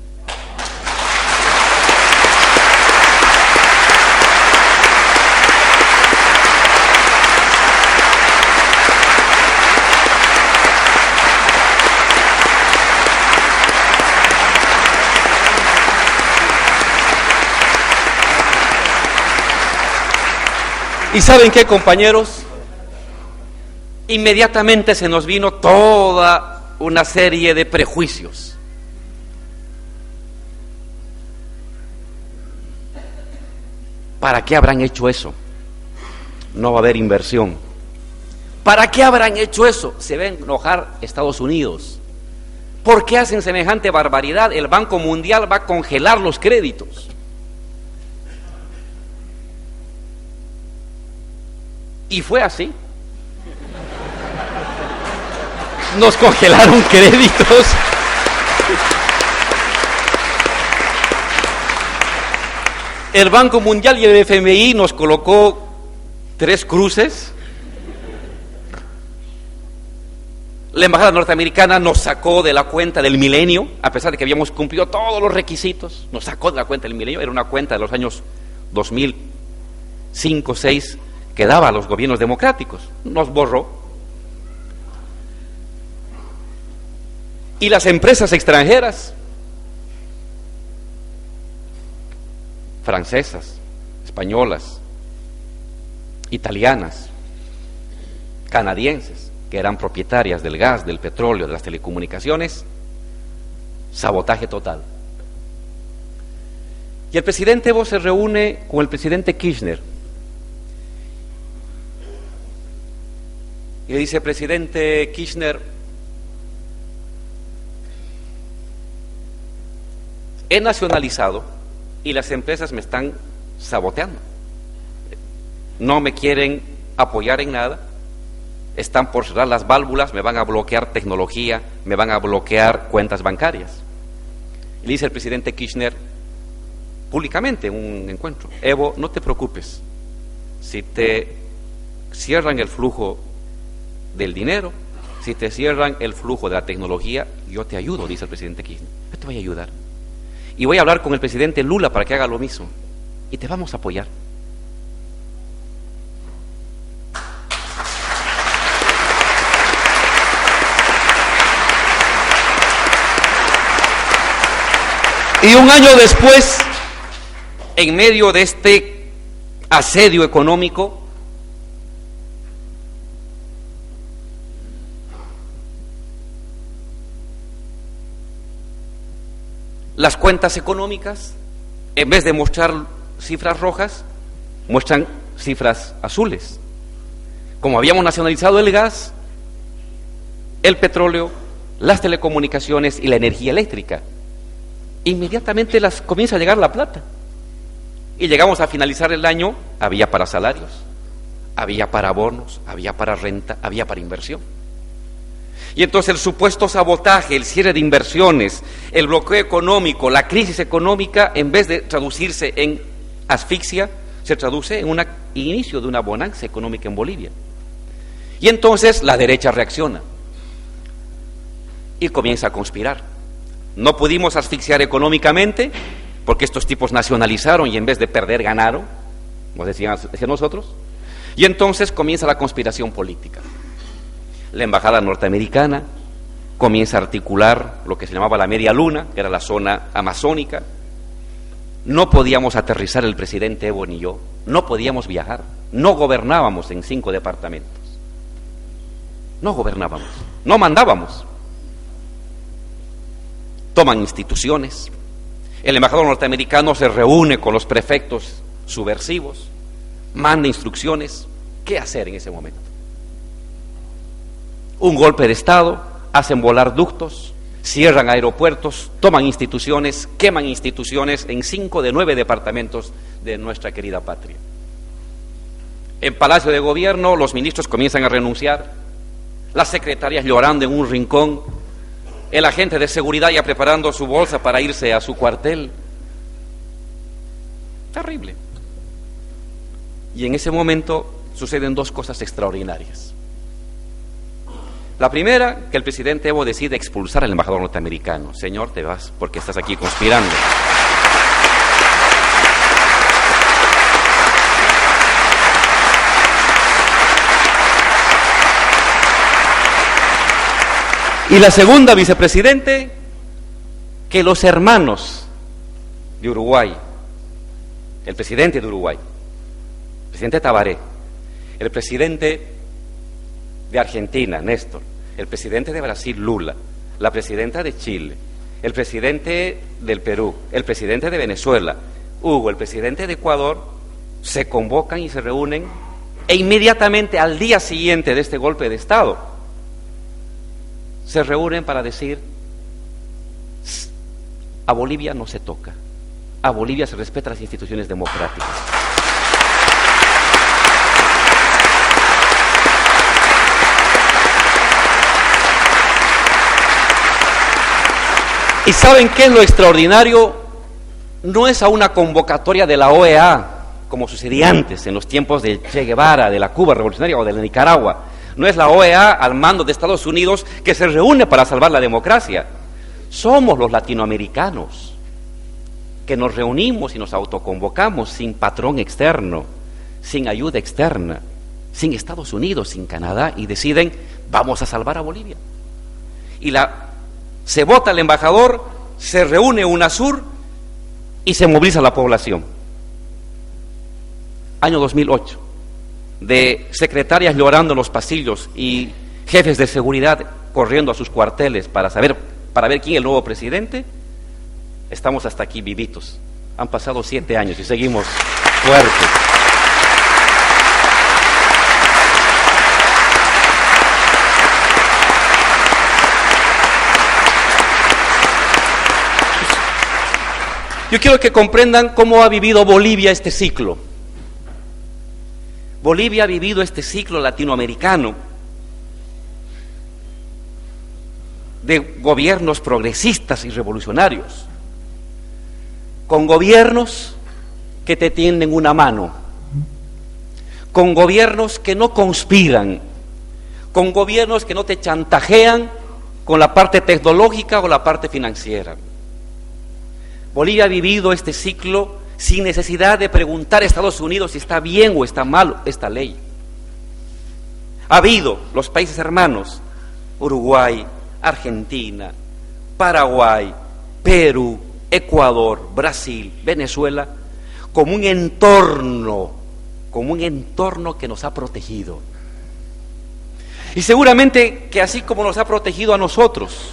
¿Y saben qué, compañeros? Inmediatamente se nos vino toda una serie de prejuicios. ¿Para qué habrán hecho eso? No va a haber inversión. ¿Para qué habrán hecho eso? Se va a enojar Estados Unidos. ¿Por qué hacen semejante barbaridad? El Banco Mundial va a congelar los créditos. Y fue así. Nos congelaron créditos. El Banco Mundial y el FMI nos colocó 3 cruces. La embajada norteamericana nos sacó de la cuenta del milenio, a pesar de que habíamos cumplido todos los requisitos. Nos sacó de la cuenta del milenio. Era una cuenta de los años 2005, 2006 que daba a los gobiernos democráticos. Nos borró. Y las empresas extranjeras, francesas, españolas, italianas, canadienses, que eran propietarias del gas, del petróleo, de las telecomunicaciones, sabotaje total. Y el presidente Evo se reúne con el presidente Kirchner y le dice: presidente Kirchner, he nacionalizado y las empresas me están saboteando, no me quieren apoyar en nada, están por cerrar las válvulas, me van a bloquear tecnología, me van a bloquear cuentas bancarias. Y le dice el presidente Kirchner públicamente en un encuentro: Evo, no te preocupes, si te cierran el flujo del dinero, si te cierran el flujo de la tecnología, yo te ayudo, dice el presidente Kirchner, yo te voy a ayudar. Y voy a hablar con el presidente Lula para que haga lo mismo, y te vamos a apoyar. Y un año después, en medio de este asedio económico, las cuentas económicas, en vez de mostrar cifras rojas, muestran cifras azules. Como habíamos nacionalizado el gas, el petróleo, las telecomunicaciones y la energía eléctrica, inmediatamente comienza a llegar la plata. Y llegamos a finalizar el año, había para salarios, había para bonos, había para renta, había para inversión. Y entonces el supuesto sabotaje, el cierre de inversiones, el bloqueo económico, la crisis económica, en vez de traducirse en asfixia, se traduce en un inicio de una bonanza económica en Bolivia. Y entonces la derecha reacciona y comienza a conspirar. No pudimos asfixiar económicamente porque estos tipos nacionalizaron y en vez de perder ganaron, nos decían nosotros. Y entonces comienza la conspiración política. La embajada norteamericana comienza a articular lo que se llamaba la media luna, que era la zona amazónica. No podíamos aterrizar el presidente Evo ni yo, no podíamos viajar, no gobernábamos en 5 departamentos, no gobernábamos, no mandábamos. Toman instituciones, el embajador norteamericano se reúne con los prefectos subversivos, manda instrucciones. ¿Qué hacer en ese momento? Un golpe de Estado, hacen volar ductos, cierran aeropuertos, toman instituciones, queman instituciones en 5 de 9 departamentos de nuestra querida patria. En Palacio de Gobierno los ministros comienzan a renunciar, las secretarias llorando en un rincón, el agente de seguridad ya preparando su bolsa para irse a su cuartel. Terrible. Y en ese momento suceden 2 cosas extraordinarias. La primera, que el presidente Evo decide expulsar al embajador norteamericano. Señor, te vas porque estás aquí conspirando. Y la segunda, vicepresidente, que los hermanos de Uruguay, el presidente de Uruguay, el presidente Tabaré, el presidente de Argentina, Néstor, el presidente de Brasil, Lula, la presidenta de Chile, el presidente del Perú, el presidente de Venezuela, Hugo, el presidente de Ecuador, se convocan y se reúnen e inmediatamente al día siguiente de este golpe de Estado se reúnen para decir: a Bolivia no se toca, a Bolivia se respetan las instituciones democráticas. ¿Y saben qué es lo extraordinario? No es a una convocatoria de la OEA, como sucedía antes, en los tiempos de Che Guevara, de la Cuba revolucionaria o de la Nicaragua. No es la OEA al mando de Estados Unidos que se reúne para salvar la democracia. Somos los latinoamericanos que nos reunimos y nos autoconvocamos sin patrón externo, sin ayuda externa, sin Estados Unidos, sin Canadá, y deciden: vamos a salvar a Bolivia. Y se vota el embajador, se reúne UNASUR y se moviliza la población. Año 2008, de secretarias llorando en los pasillos y jefes de seguridad corriendo a sus cuarteles para ver quién es el nuevo presidente, estamos hasta aquí vivitos, Han pasado 7 años y seguimos fuertes. Yo quiero que comprendan cómo ha vivido Bolivia este ciclo. Bolivia ha vivido este ciclo latinoamericano de gobiernos progresistas y revolucionarios, con gobiernos que te tienden una mano, con gobiernos que no conspiran, con gobiernos que no te chantajean con la parte tecnológica o la parte financiera. Bolivia ha vivido este ciclo sin necesidad de preguntar a Estados Unidos si está bien o está mal esta ley. Ha habido los países hermanos, Uruguay, Argentina, Paraguay, Perú, Ecuador, Brasil, Venezuela, como un entorno que nos ha protegido. Y seguramente que así como nos ha protegido a nosotros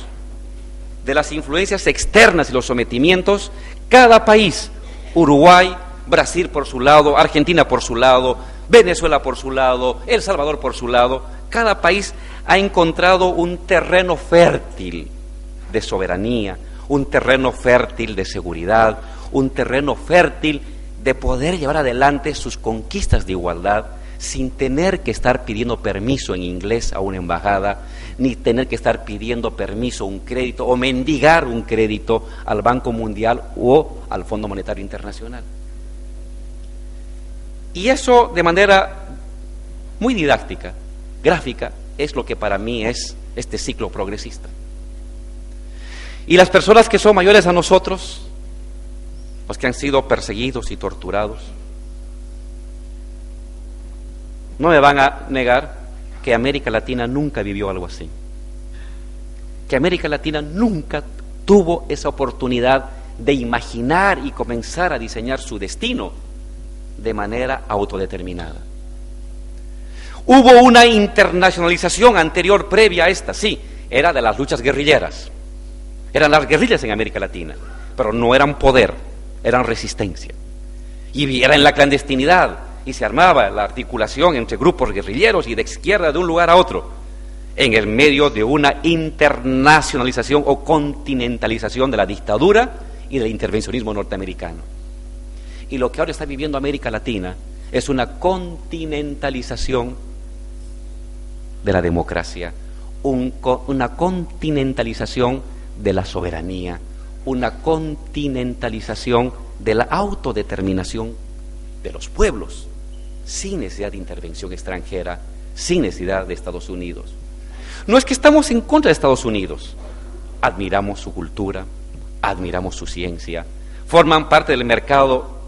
de las influencias externas y los sometimientos, cada país, Uruguay, Brasil por su lado, Argentina por su lado, Venezuela por su lado, El Salvador por su lado, cada país ha encontrado un terreno fértil de soberanía, un terreno fértil de seguridad, un terreno fértil de poder llevar adelante sus conquistas de igualdad sin tener que estar pidiendo permiso en inglés a una embajada, ni tener que estar pidiendo permiso, un crédito, o mendigar un crédito al Banco Mundial o al Fondo Monetario Internacional. Y eso, de manera muy didáctica, gráfica, es lo que para mí es este ciclo progresista. Y las personas que son mayores a nosotros, los que han sido perseguidos y torturados, no me van a negar que América Latina nunca vivió algo así, que América Latina nunca tuvo esa oportunidad de imaginar y comenzar a diseñar su destino de manera autodeterminada. Hubo una internacionalización anterior, previa a esta, sí, era de las luchas guerrilleras, eran las guerrillas en América Latina, pero no eran poder, eran resistencia, y era en la clandestinidad, y se armaba la articulación entre grupos guerrilleros y de izquierda de un lugar a otro, en el medio de una internacionalización o continentalización de la dictadura y del intervencionismo norteamericano. Y lo que ahora está viviendo América Latina es una continentalización de la democracia, una continentalización de la soberanía, una continentalización de la autodeterminación de los pueblos, sin necesidad de intervención extranjera, sin necesidad de Estados Unidos. No es que estamos en contra de Estados Unidos, admiramos su cultura, admiramos su ciencia, forman parte del mercado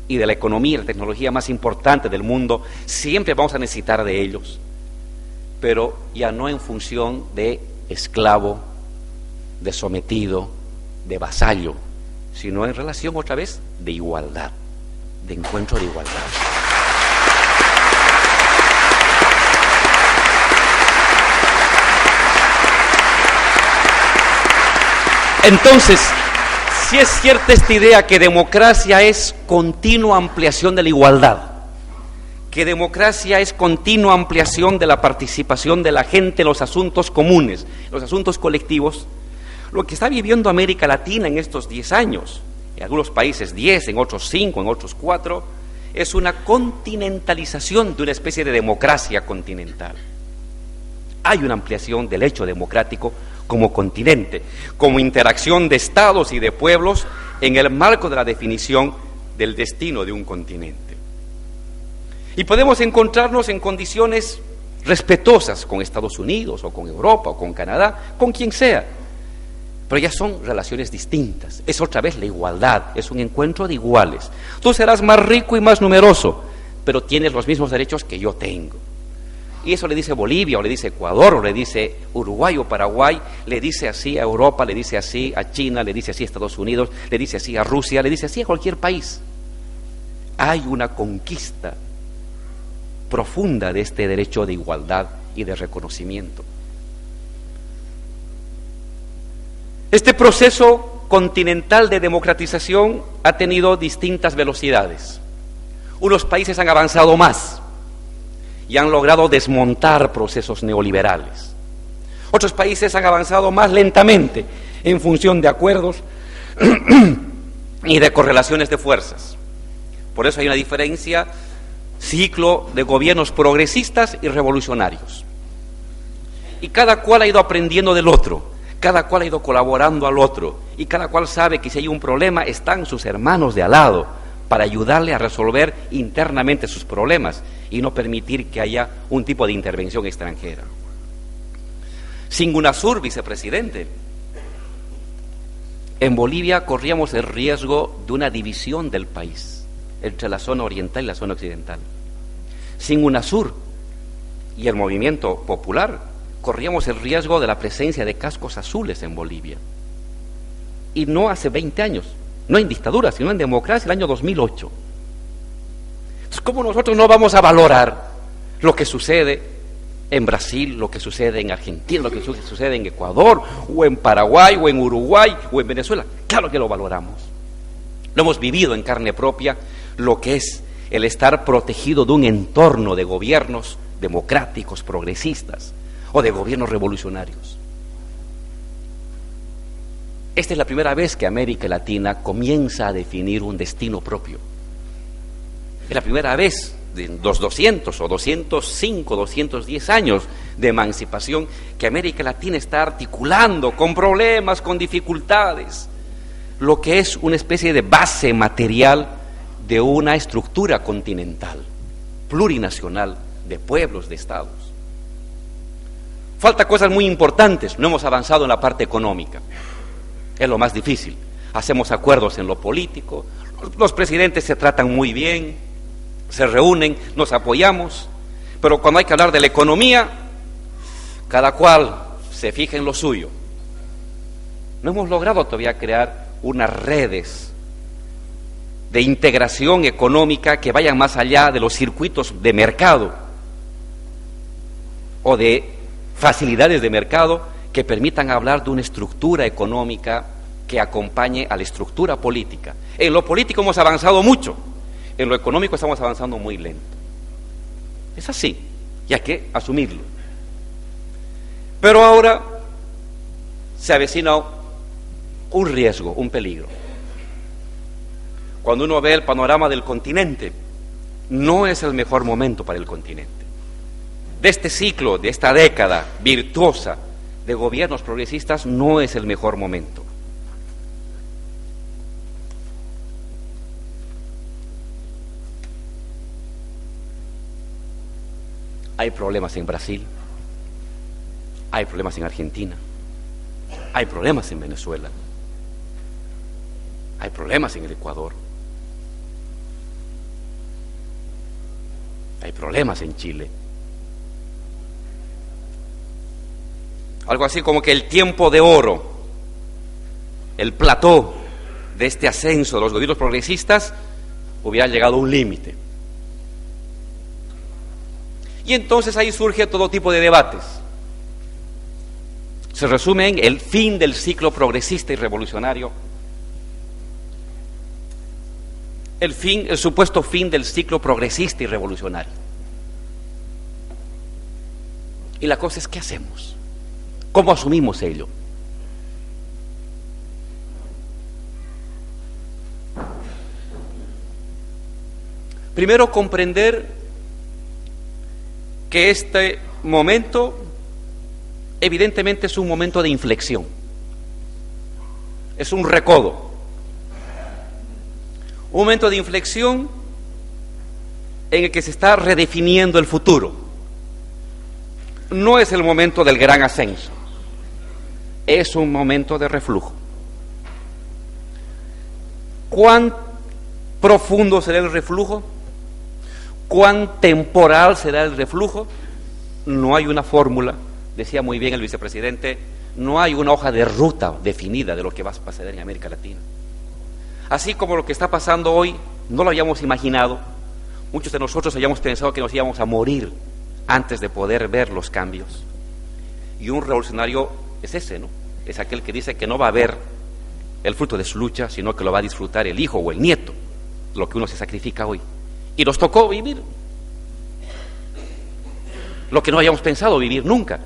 y de la economía y la tecnología más importante del mundo, siempre vamos a necesitar de ellos, pero ya no en función de esclavo, de sometido, de vasallo, sino en relación otra vez de igualdad, de encuentro de igualdad. Entonces, si es cierta esta idea que democracia es continua ampliación de la igualdad, que democracia es continua ampliación de la participación de la gente en los asuntos comunes, los asuntos colectivos, lo que está viviendo América Latina en estos 10 años, en algunos países 10, en otros 5, en otros 4, es una continentalización de una especie de democracia continental. Hay una ampliación del hecho democrático como continente, como interacción de estados y de pueblos en el marco de la definición del destino de un continente. Y podemos encontrarnos en condiciones respetuosas con Estados Unidos o con Europa o con Canadá, con quien sea, pero ya son relaciones distintas. Es otra vez la igualdad, es un encuentro de iguales. Tú serás más rico y más numeroso, pero tienes los mismos derechos que yo tengo. Y eso le dice Bolivia, o le dice Ecuador, o le dice Uruguay o Paraguay, le dice así a Europa, le dice así a China, le dice así a Estados Unidos, le dice así a Rusia, le dice así a cualquier país. Hay una conquista profunda de este derecho de igualdad y de reconocimiento. Este proceso continental de democratización ha tenido distintas velocidades. Unos países han avanzado más y han logrado desmontar procesos neoliberales. Otros países han avanzado más lentamente en función de acuerdos y de correlaciones de fuerzas. Por eso hay una diferencia, ciclo de gobiernos progresistas y revolucionarios. Y cada cual ha ido aprendiendo del otro, cada cual ha ido colaborando al otro, y cada cual sabe que si hay un problema están sus hermanos de al lado para ayudarle a resolver internamente sus problemas y no permitir que haya un tipo de intervención extranjera. Sin UNASUR, vicepresidente, en Bolivia corríamos el riesgo de una división del país entre la zona oriental y la zona occidental. Sin UNASUR y el movimiento popular, corríamos el riesgo de la presencia de cascos azules en Bolivia. Y no hace 20 años, no en dictadura, sino en democracia, el año 2008. Entonces, ¿cómo nosotros no vamos a valorar lo que sucede en Brasil, lo que sucede en Argentina, lo que sucede en Ecuador, o en Paraguay, o en Uruguay, o en Venezuela? Claro que lo valoramos. Lo hemos vivido en carne propia, lo que es el estar protegido de un entorno de gobiernos democráticos, progresistas, o de gobiernos revolucionarios. Esta es la primera vez que América Latina comienza a definir un destino propio. Es la primera vez en los 200 o 205, 210 años de emancipación que América Latina está articulando con problemas, con dificultades, lo que es una especie de base material de una estructura continental, plurinacional, de pueblos, de estados. Falta cosas muy importantes, no hemos avanzado en la parte económica, es lo más difícil. Hacemos acuerdos en lo político, los presidentes se tratan muy bien, se reúnen, nos apoyamos, pero cuando hay que hablar de la economía, cada cual se fija en lo suyo. No hemos logrado todavía crear unas redes de integración económica que vayan más allá de los circuitos de mercado o de facilidades de mercado que permitan hablar de una estructura económica que acompañe a la estructura política. En lo político hemos avanzado mucho, en lo económico estamos avanzando muy lento. Es así, y hay que asumirlo. Pero ahora se avecina un riesgo, un peligro. Cuando uno ve el panorama del continente, no es el mejor momento para el continente. De este ciclo, de esta década virtuosa de gobiernos progresistas, no es el mejor momento. Hay problemas en Brasil, hay problemas en Argentina, hay problemas en Venezuela, hay problemas en el Ecuador, hay problemas en Chile. Algo así como que el tiempo de oro, el plató de este ascenso de los gobiernos progresistas hubiera llegado a un límite. Y entonces ahí surge todo tipo de debates. Se resume en el fin del ciclo progresista y revolucionario, el supuesto fin del ciclo progresista y revolucionario. Y la cosa es, ¿qué hacemos? ¿Cómo asumimos ello? Primero, comprender que este momento evidentemente es un momento de inflexión, es un recodo, un momento de inflexión en el que se está redefiniendo el futuro. No es el momento del gran ascenso, es un momento de reflujo. ¿Cuán profundo será el reflujo? ¿Cuán temporal será el reflujo? No hay una fórmula, decía muy bien el vicepresidente, no hay una hoja de ruta definida de lo que va a pasar en América Latina. Así como lo que está pasando hoy, no lo habíamos imaginado, muchos de nosotros habíamos pensado que nos íbamos a morir antes de poder ver los cambios. Y un revolucionario es ese, ¿no? Es aquel que dice que no va a haber el fruto de su lucha, sino que lo va a disfrutar el hijo o el nieto, lo que uno se sacrifica hoy. Y nos tocó vivir lo que no habíamos pensado vivir nunca.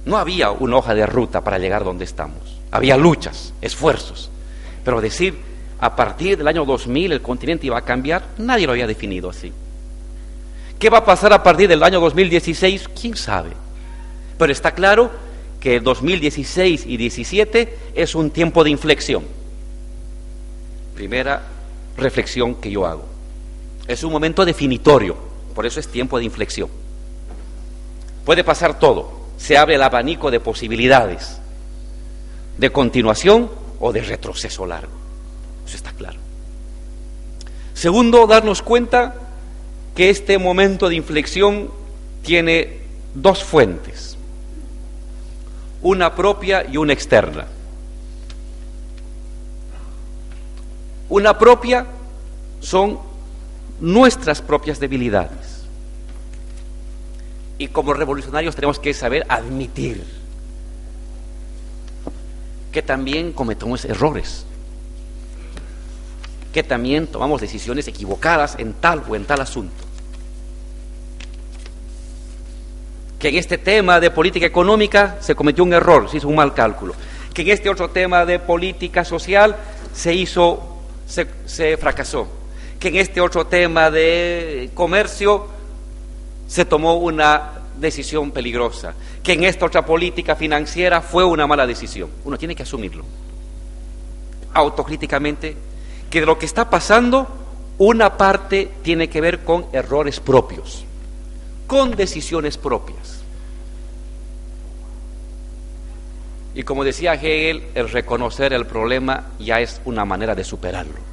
No había una hoja de ruta para llegar donde estamos. Había luchas, esfuerzos. Pero decir, a partir del año 2000 el continente iba a cambiar, nadie lo había definido así. ¿Qué va a pasar a partir del año 2016? ¿Quién sabe? Pero está claro que el 2016 y 17 es un tiempo de inflexión. Primera reflexión que yo hago. Es un momento definitorio, por eso es tiempo de inflexión. Puede pasar todo, se abre el abanico de posibilidades, de continuación o de retroceso largo. Eso está claro. Segundo, darnos cuenta que este momento de inflexión tiene dos fuentes, una propia y una externa. Una propia son nuestras propias debilidades. Y como revolucionarios tenemos que saber admitir que también cometemos errores, que también tomamos decisiones equivocadas en tal o en tal asunto, que en este tema de política económica se cometió un error, se hizo un mal cálculo, que en este otro tema de política social se fracasó, que en este otro tema de comercio se tomó una decisión peligrosa, que en esta otra política financiera fue una mala decisión. Uno tiene que asumirlo autocríticamente, que de lo que está pasando, una parte tiene que ver con errores propios, con decisiones propias. Y como decía Hegel, el reconocer el problema ya es una manera de superarlo.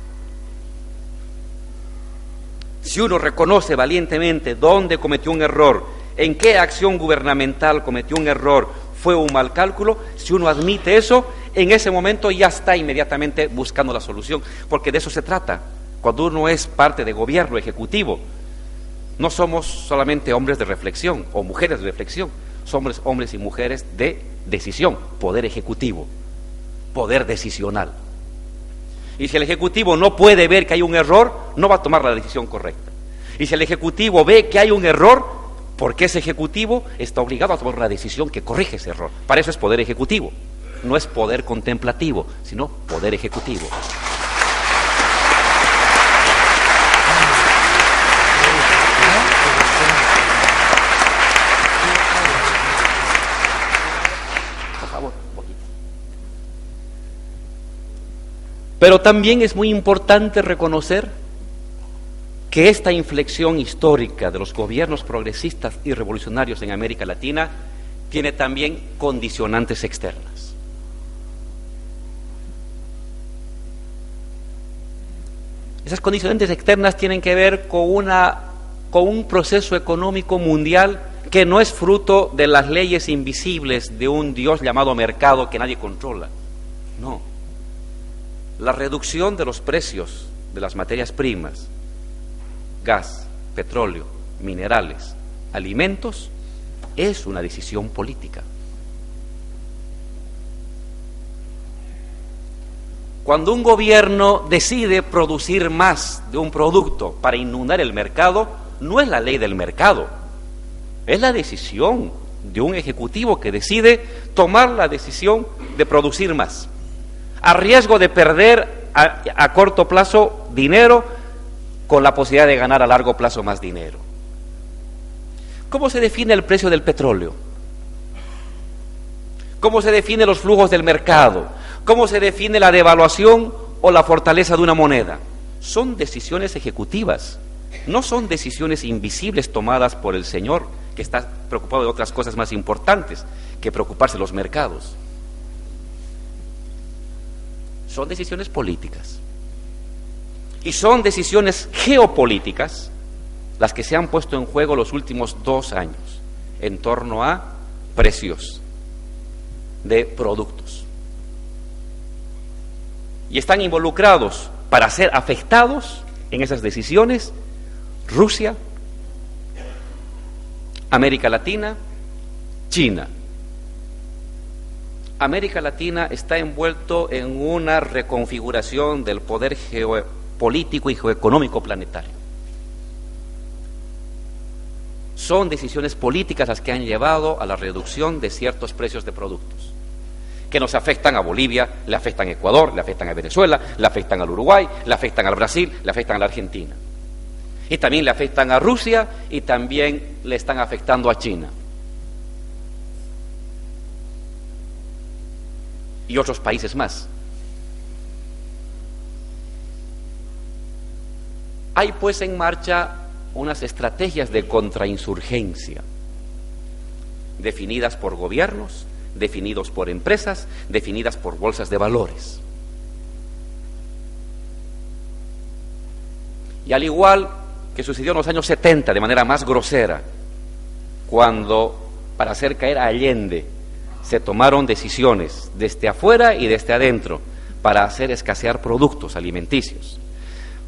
Si uno reconoce valientemente dónde cometió un error, en qué acción gubernamental cometió un error, fue un mal cálculo, si uno admite eso, en ese momento ya está inmediatamente buscando la solución, porque de eso se trata. Cuando uno es parte de gobierno ejecutivo, no somos solamente hombres de reflexión o mujeres de reflexión, somos hombres y mujeres de decisión, poder ejecutivo, poder decisional. Y si el ejecutivo no puede ver que hay un error, no va a tomar la decisión correcta. Y si el ejecutivo ve que hay un error, porque ese ejecutivo está obligado a tomar una decisión que corrige ese error. Para eso es poder ejecutivo. No es poder contemplativo, sino poder ejecutivo. Por favor, un poquito. Pero también es muy importante reconocer que esta inflexión histórica de los gobiernos progresistas y revolucionarios en América Latina tiene también condicionantes externas. Esas condicionantes externas tienen que ver con un proceso económico mundial que no es fruto de las leyes invisibles de un Dios llamado mercado que nadie controla. No. La reducción de los precios de las materias primas, gas, petróleo, minerales, alimentos, es una decisión política. Cuando un gobierno decide producir más de un producto para inundar el mercado, no es la ley del mercado, es la decisión de un ejecutivo que decide tomar la decisión de producir más, a riesgo de perder a corto plazo dinero, con la posibilidad de ganar a largo plazo más dinero. ¿Cómo se define el precio del petróleo? ¿Cómo se define los flujos del mercado? ¿Cómo se define la devaluación o la fortaleza de una moneda? Son decisiones ejecutivas, no son decisiones invisibles tomadas por el Señor, que está preocupado de otras cosas más importantes que preocuparse de los mercados. Son decisiones políticas. Y son decisiones geopolíticas las que se han puesto en juego los últimos 2 años en torno a precios de productos. Y están involucrados para ser afectados en esas decisiones Rusia, América Latina, China. América Latina está envuelto en una reconfiguración del poder geopolítico y geoeconómico planetario. Son decisiones políticas las que han llevado a la reducción de ciertos precios de productos, que nos afectan a Bolivia, le afectan a Ecuador, le afectan a Venezuela, le afectan al Uruguay, le afectan al Brasil, le afectan a la Argentina. Y también le afectan a Rusia y también le están afectando a China. Y otros países más. Hay pues en marcha unas estrategias de contrainsurgencia, definidas por gobiernos, definidos por empresas, definidas por bolsas de valores. Y al igual que sucedió en los años 70 de manera más grosera, cuando para hacer caer a Allende se tomaron decisiones desde afuera y desde adentro para hacer escasear productos alimenticios,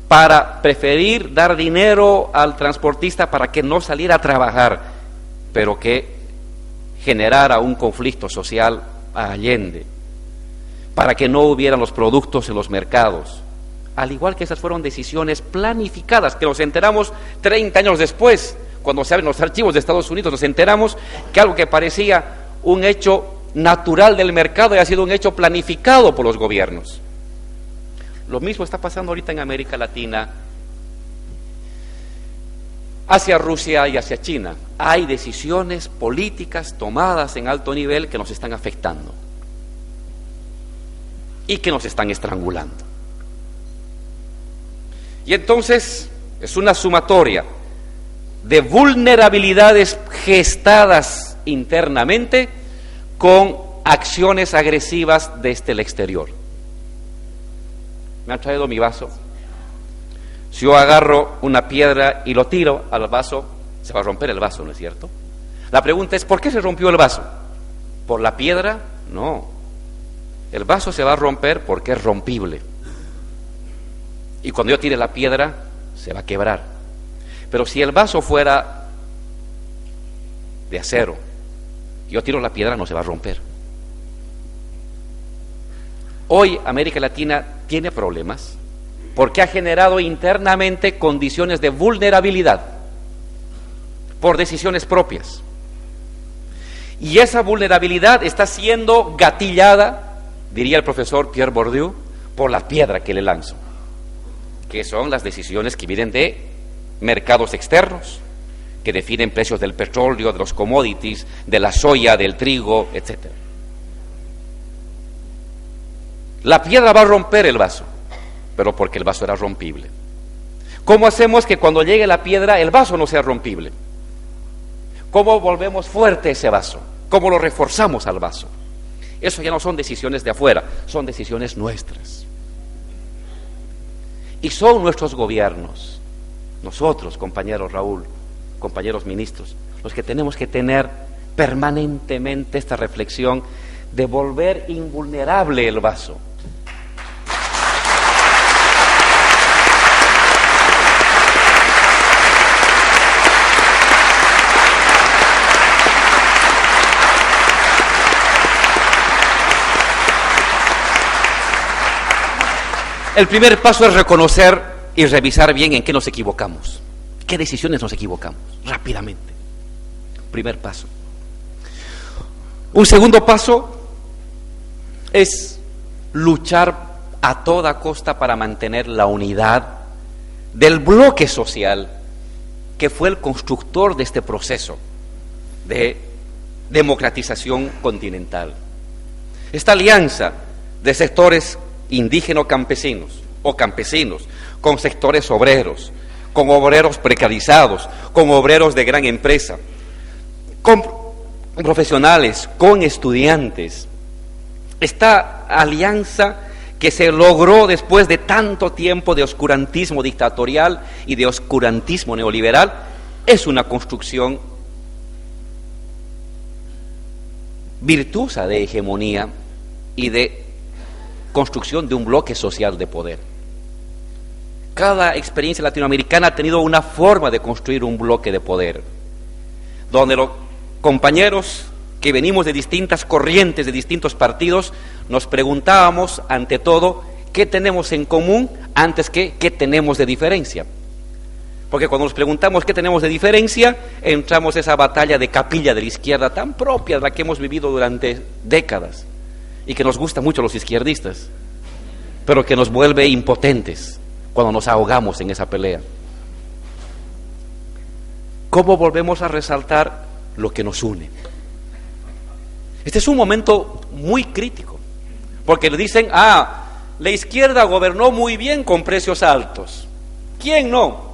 para preferir dar dinero al transportista para que no saliera a trabajar, pero que generara un conflicto social a Allende, para que no hubieran los productos en los mercados. Al igual que esas fueron decisiones planificadas, que nos enteramos 30 años después, cuando se abren los archivos de Estados Unidos, nos enteramos que algo que parecía un hecho natural del mercado ha sido un hecho planificado por los gobiernos. Lo mismo está pasando ahorita en América Latina, hacia Rusia y hacia China. Hay decisiones políticas tomadas en alto nivel que nos están afectando y que nos están estrangulando. Y entonces es una sumatoria de vulnerabilidades gestadas internamente con acciones agresivas desde el exterior. Me han traído mi vaso. Si yo agarro una piedra y lo tiro al vaso, se va a romper el vaso, ¿no es cierto? La pregunta es, ¿por qué se rompió el vaso? ¿Por la piedra? No. El vaso se va a romper porque es rompible. Y cuando yo tire la piedra, se va a quebrar. Pero si el vaso fuera de acero, y yo tiro la piedra, no se va a romper. Hoy América Latina tiene problemas porque ha generado internamente condiciones de vulnerabilidad por decisiones propias. Y esa vulnerabilidad está siendo gatillada, diría el profesor Pierre Bourdieu, por la piedra que le lanzo, que son las decisiones que vienen de mercados externos, que definen precios del petróleo, de los commodities, de la soya, del trigo, etc. La piedra va a romper el vaso, pero porque el vaso era rompible. ¿Cómo hacemos que cuando llegue la piedra el vaso no sea rompible? ¿Cómo volvemos fuerte ese vaso? ¿Cómo lo reforzamos al vaso? Eso ya no son decisiones de afuera, son decisiones nuestras. Y son nuestros gobiernos, nosotros, compañeros Raúl, compañeros ministros, los que tenemos que tener permanentemente esta reflexión de volver invulnerable el vaso. El primer paso es reconocer y revisar bien en qué nos equivocamos, qué decisiones nos equivocamos, rápidamente. Primer paso. Un segundo paso es luchar a toda costa para mantener la unidad del bloque social que fue el constructor de este proceso de democratización continental. Esta alianza de sectores indígeno-campesinos o campesinos, con sectores obreros, con obreros precarizados, con obreros de gran empresa, con profesionales, con estudiantes. Esta alianza que se logró después de tanto tiempo de oscurantismo dictatorial y de oscurantismo neoliberal es una construcción virtuosa de hegemonía y de construcción de un bloque social de poder. Cada experiencia latinoamericana ha tenido una forma de construir un bloque de poder, donde los compañeros que venimos de distintas corrientes, de distintos partidos, nos preguntábamos, ante todo, ¿qué tenemos en común antes que qué tenemos de diferencia? Porque cuando nos preguntamos qué tenemos de diferencia, entramos en esa batalla de capilla de la izquierda tan propia de la que hemos vivido durante décadas y que nos gusta mucho a los izquierdistas, pero que nos vuelve impotentes cuando nos ahogamos en esa pelea. ¿Cómo volvemos a resaltar lo que nos une? Este es un momento muy crítico, porque le dicen, la izquierda gobernó muy bien con precios altos. ¿Quién no?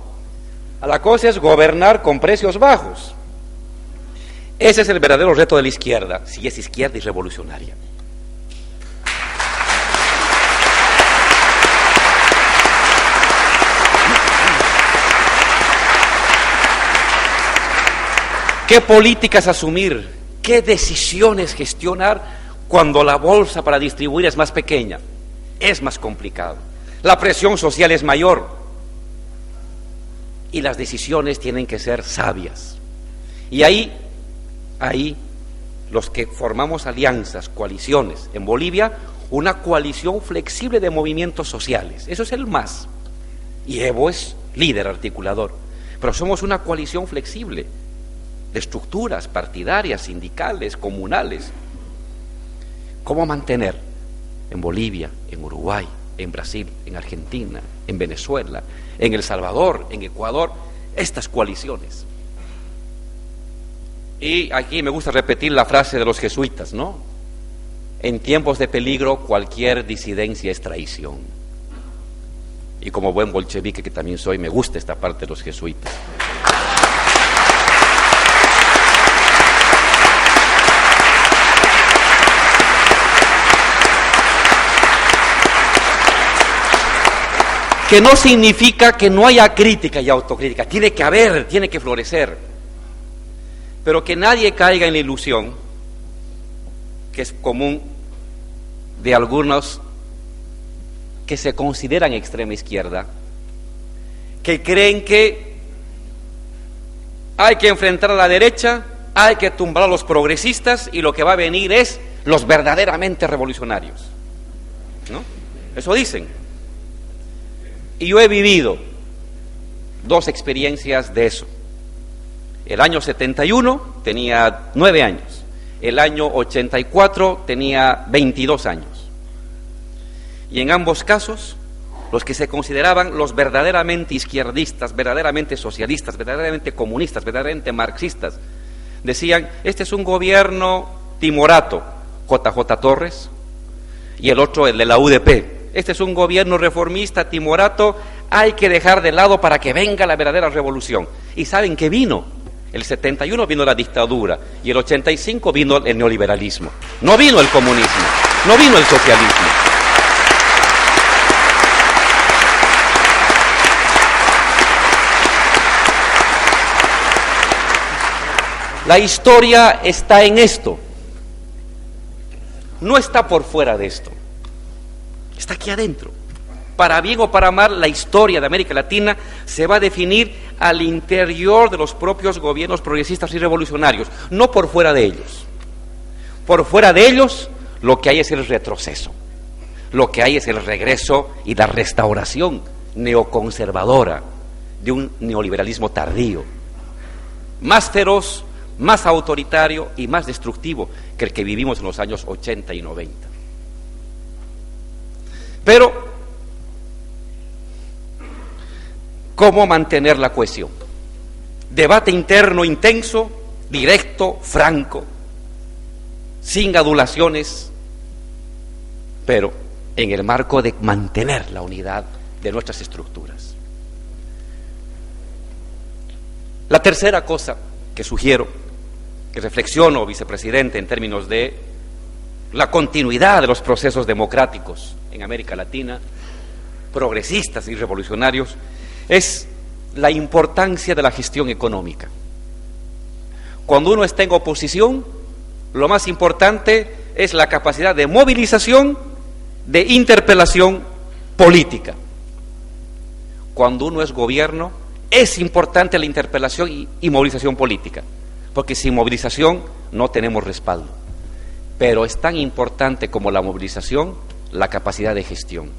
La cosa es gobernar con precios bajos. Ese es el verdadero reto de la izquierda, si es izquierda y revolucionaria. ¿Qué políticas asumir? ¿Qué decisiones gestionar cuando la bolsa para distribuir es más pequeña? Es más complicado. La presión social es mayor. Y las decisiones tienen que ser sabias. Y ahí, los que formamos alianzas, coaliciones, en Bolivia, una coalición flexible de movimientos sociales. Eso es el MAS. Y Evo es líder articulador. Pero somos una coalición flexible de estructuras partidarias, sindicales, comunales. ¿Cómo mantener en Bolivia, en Uruguay, en Brasil, en Argentina, en Venezuela, en El Salvador, en Ecuador, estas coaliciones? Y aquí me gusta repetir la frase de los jesuitas, ¿no? En tiempos de peligro, cualquier disidencia es traición. Y como buen bolchevique que también soy, me gusta esta parte de los jesuitas. Que no significa que no haya crítica y autocrítica, tiene que haber, tiene que florecer, pero que nadie caiga en la ilusión, que es común de algunos que se consideran extrema izquierda, que creen que hay que enfrentar a la derecha, hay que tumbar a los progresistas y lo que va a venir es los verdaderamente revolucionarios, ¿no? Eso dicen. Y yo he vivido 2 experiencias de eso. El año 71 tenía 9 años, el año 84 tenía 22 años. Y en ambos casos, los que se consideraban los verdaderamente izquierdistas, verdaderamente socialistas, verdaderamente comunistas, verdaderamente marxistas, decían, este es un gobierno timorato, JJ Torres, y el otro, el de la UDP. Este es un gobierno reformista, timorato, hay que dejar de lado para que venga la verdadera revolución. ¿Y saben qué vino? El 71 vino la dictadura y el 85 vino el neoliberalismo. No vino el comunismo, no vino el socialismo. La historia está en esto. No está por fuera de esto. Está aquí adentro. Para bien o para mal, la historia de América Latina se va a definir al interior de los propios gobiernos progresistas y revolucionarios, no por fuera de ellos. Por fuera de ellos, lo que hay es el retroceso, lo que hay es el regreso y la restauración neoconservadora de un neoliberalismo tardío, más feroz, más autoritario y más destructivo que el que vivimos en los años 80 y 90. Pero, ¿cómo mantener la cohesión? Debate interno intenso, directo, franco, sin adulaciones, pero en el marco de mantener la unidad de nuestras estructuras. La tercera cosa que sugiero, que reflexiono, vicepresidente, en términos de la continuidad de los procesos democráticos en América Latina, progresistas y revolucionarios, es la importancia de la gestión económica. Cuando uno está en oposición, lo más importante es la capacidad de movilización, de interpelación política. Cuando uno es gobierno, es importante la interpelación y movilización política, porque sin movilización no tenemos respaldo. Pero es tan importante como la movilización, la capacidad de gestión.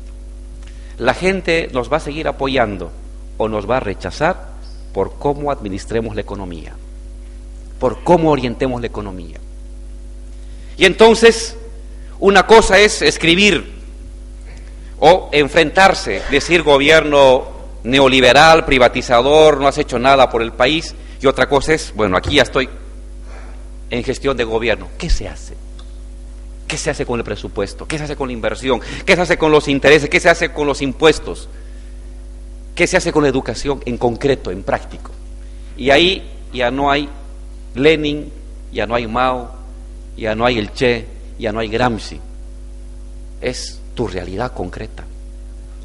La gente nos va a seguir apoyando o nos va a rechazar por cómo administremos la economía, por cómo orientemos la economía. Y entonces, una cosa es escribir o enfrentarse, decir gobierno neoliberal, privatizador, no has hecho nada por el país, y otra cosa es, bueno, aquí ya estoy en gestión de gobierno. ¿Qué se hace? ¿Qué se hace con el presupuesto? ¿Qué se hace con la inversión? ¿Qué se hace con los intereses? ¿Qué se hace con los impuestos? ¿Qué se hace con la educación en concreto, en práctico? Y ahí ya no hay Lenin, ya no hay Mao, ya no hay el Che, ya no hay Gramsci. Es tu realidad concreta,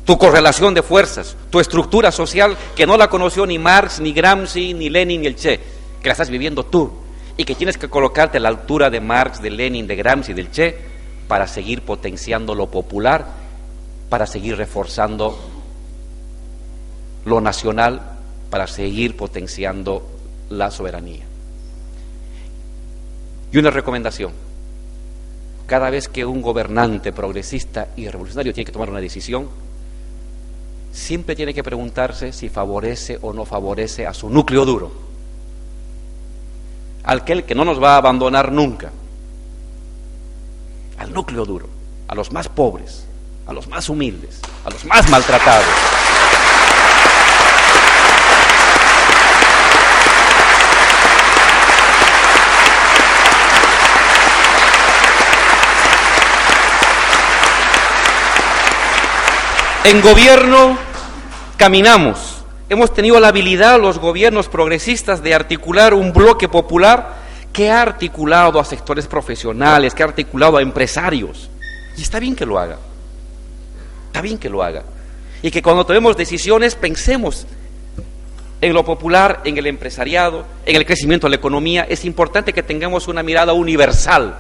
tu correlación de fuerzas, tu estructura social que no la conoció ni Marx, ni Gramsci, ni Lenin, ni el Che, que la estás viviendo tú y que tienes que colocarte a la altura de Marx, de Lenin, de Gramsci, del Che, para seguir potenciando lo popular, para seguir reforzando lo nacional, para seguir potenciando la soberanía. Y una recomendación: cada vez que un gobernante progresista y revolucionario tiene que tomar una decisión, siempre tiene que preguntarse si favorece o no favorece a su núcleo duro, aquel que no nos va a abandonar nunca, al núcleo duro, a los más pobres, a los más humildes, a los más maltratados. En gobierno caminamos. Hemos tenido la habilidad, los gobiernos progresistas, de articular un bloque popular que ha articulado a sectores profesionales, que ha articulado a empresarios. Y está bien que lo haga. Está bien que lo haga. Y que cuando tomemos decisiones pensemos en lo popular, en el empresariado, en el crecimiento de la economía. Es importante que tengamos una mirada universal,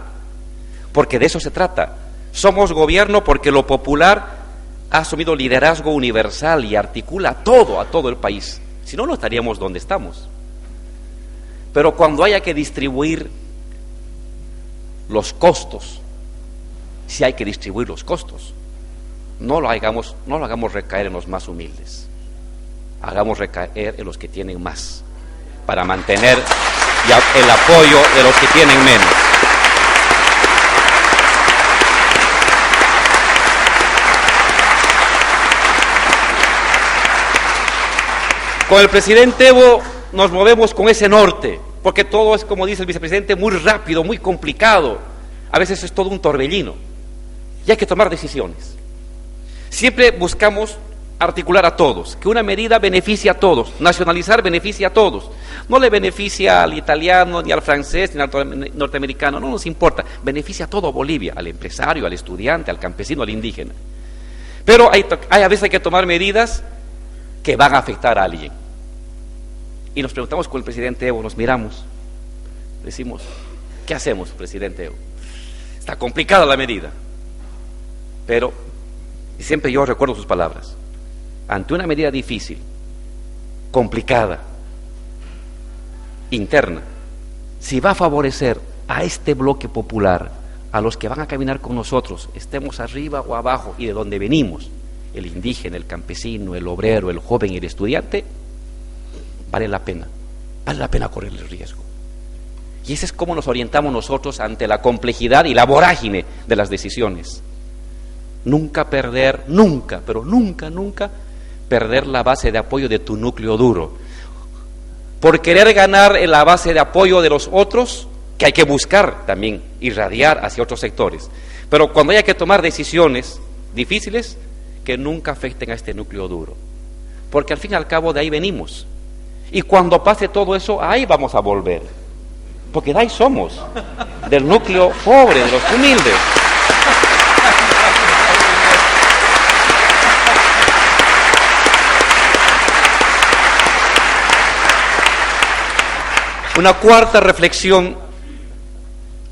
porque de eso se trata. Somos gobierno porque lo popular ha asumido liderazgo universal y articula a todo el país. Si no, no estaríamos donde estamos. Pero cuando haya que distribuir los costos, si hay que distribuir los costos, no lo hagamos recaer en los más humildes. Hagamos recaer en los que tienen más, para mantener el apoyo de los que tienen menos. Con el presidente Evo nos movemos con ese norte, porque todo es, como dice el vicepresidente, muy rápido, muy complicado. A veces es todo un torbellino y hay que tomar decisiones. Siempre buscamos articular a todos, que una medida beneficie a todos. Nacionalizar beneficia a todos. No le beneficia al italiano, ni al francés, ni al norteamericano, no nos importa. Beneficia a todo Bolivia, al empresario, al estudiante, al campesino, al indígena. Pero a veces hay que tomar medidas que van a afectar a alguien. Y nos preguntamos con el presidente Evo, nos miramos, decimos, ¿qué hacemos, presidente Evo? Está complicada la medida, pero, y siempre yo recuerdo sus palabras, ante una medida difícil, complicada, interna, si va a favorecer a este bloque popular, a los que van a caminar con nosotros, estemos arriba o abajo y de donde venimos, el indígena, el campesino, el obrero, el joven y el estudiante, vale la pena correr el riesgo. Y ese es cómo nos orientamos nosotros ante la complejidad y la vorágine de las decisiones. Nunca perder, nunca perder la base de apoyo de tu núcleo duro. Por querer ganar en la base de apoyo de los otros, que hay que buscar también irradiar hacia otros sectores. Pero cuando haya que tomar decisiones difíciles, que nunca afecten a este núcleo duro. Porque al fin y al cabo de ahí venimos. Y cuando pase todo eso, ahí vamos a volver. Porque de ahí somos, del núcleo pobre, de los humildes. Una cuarta reflexión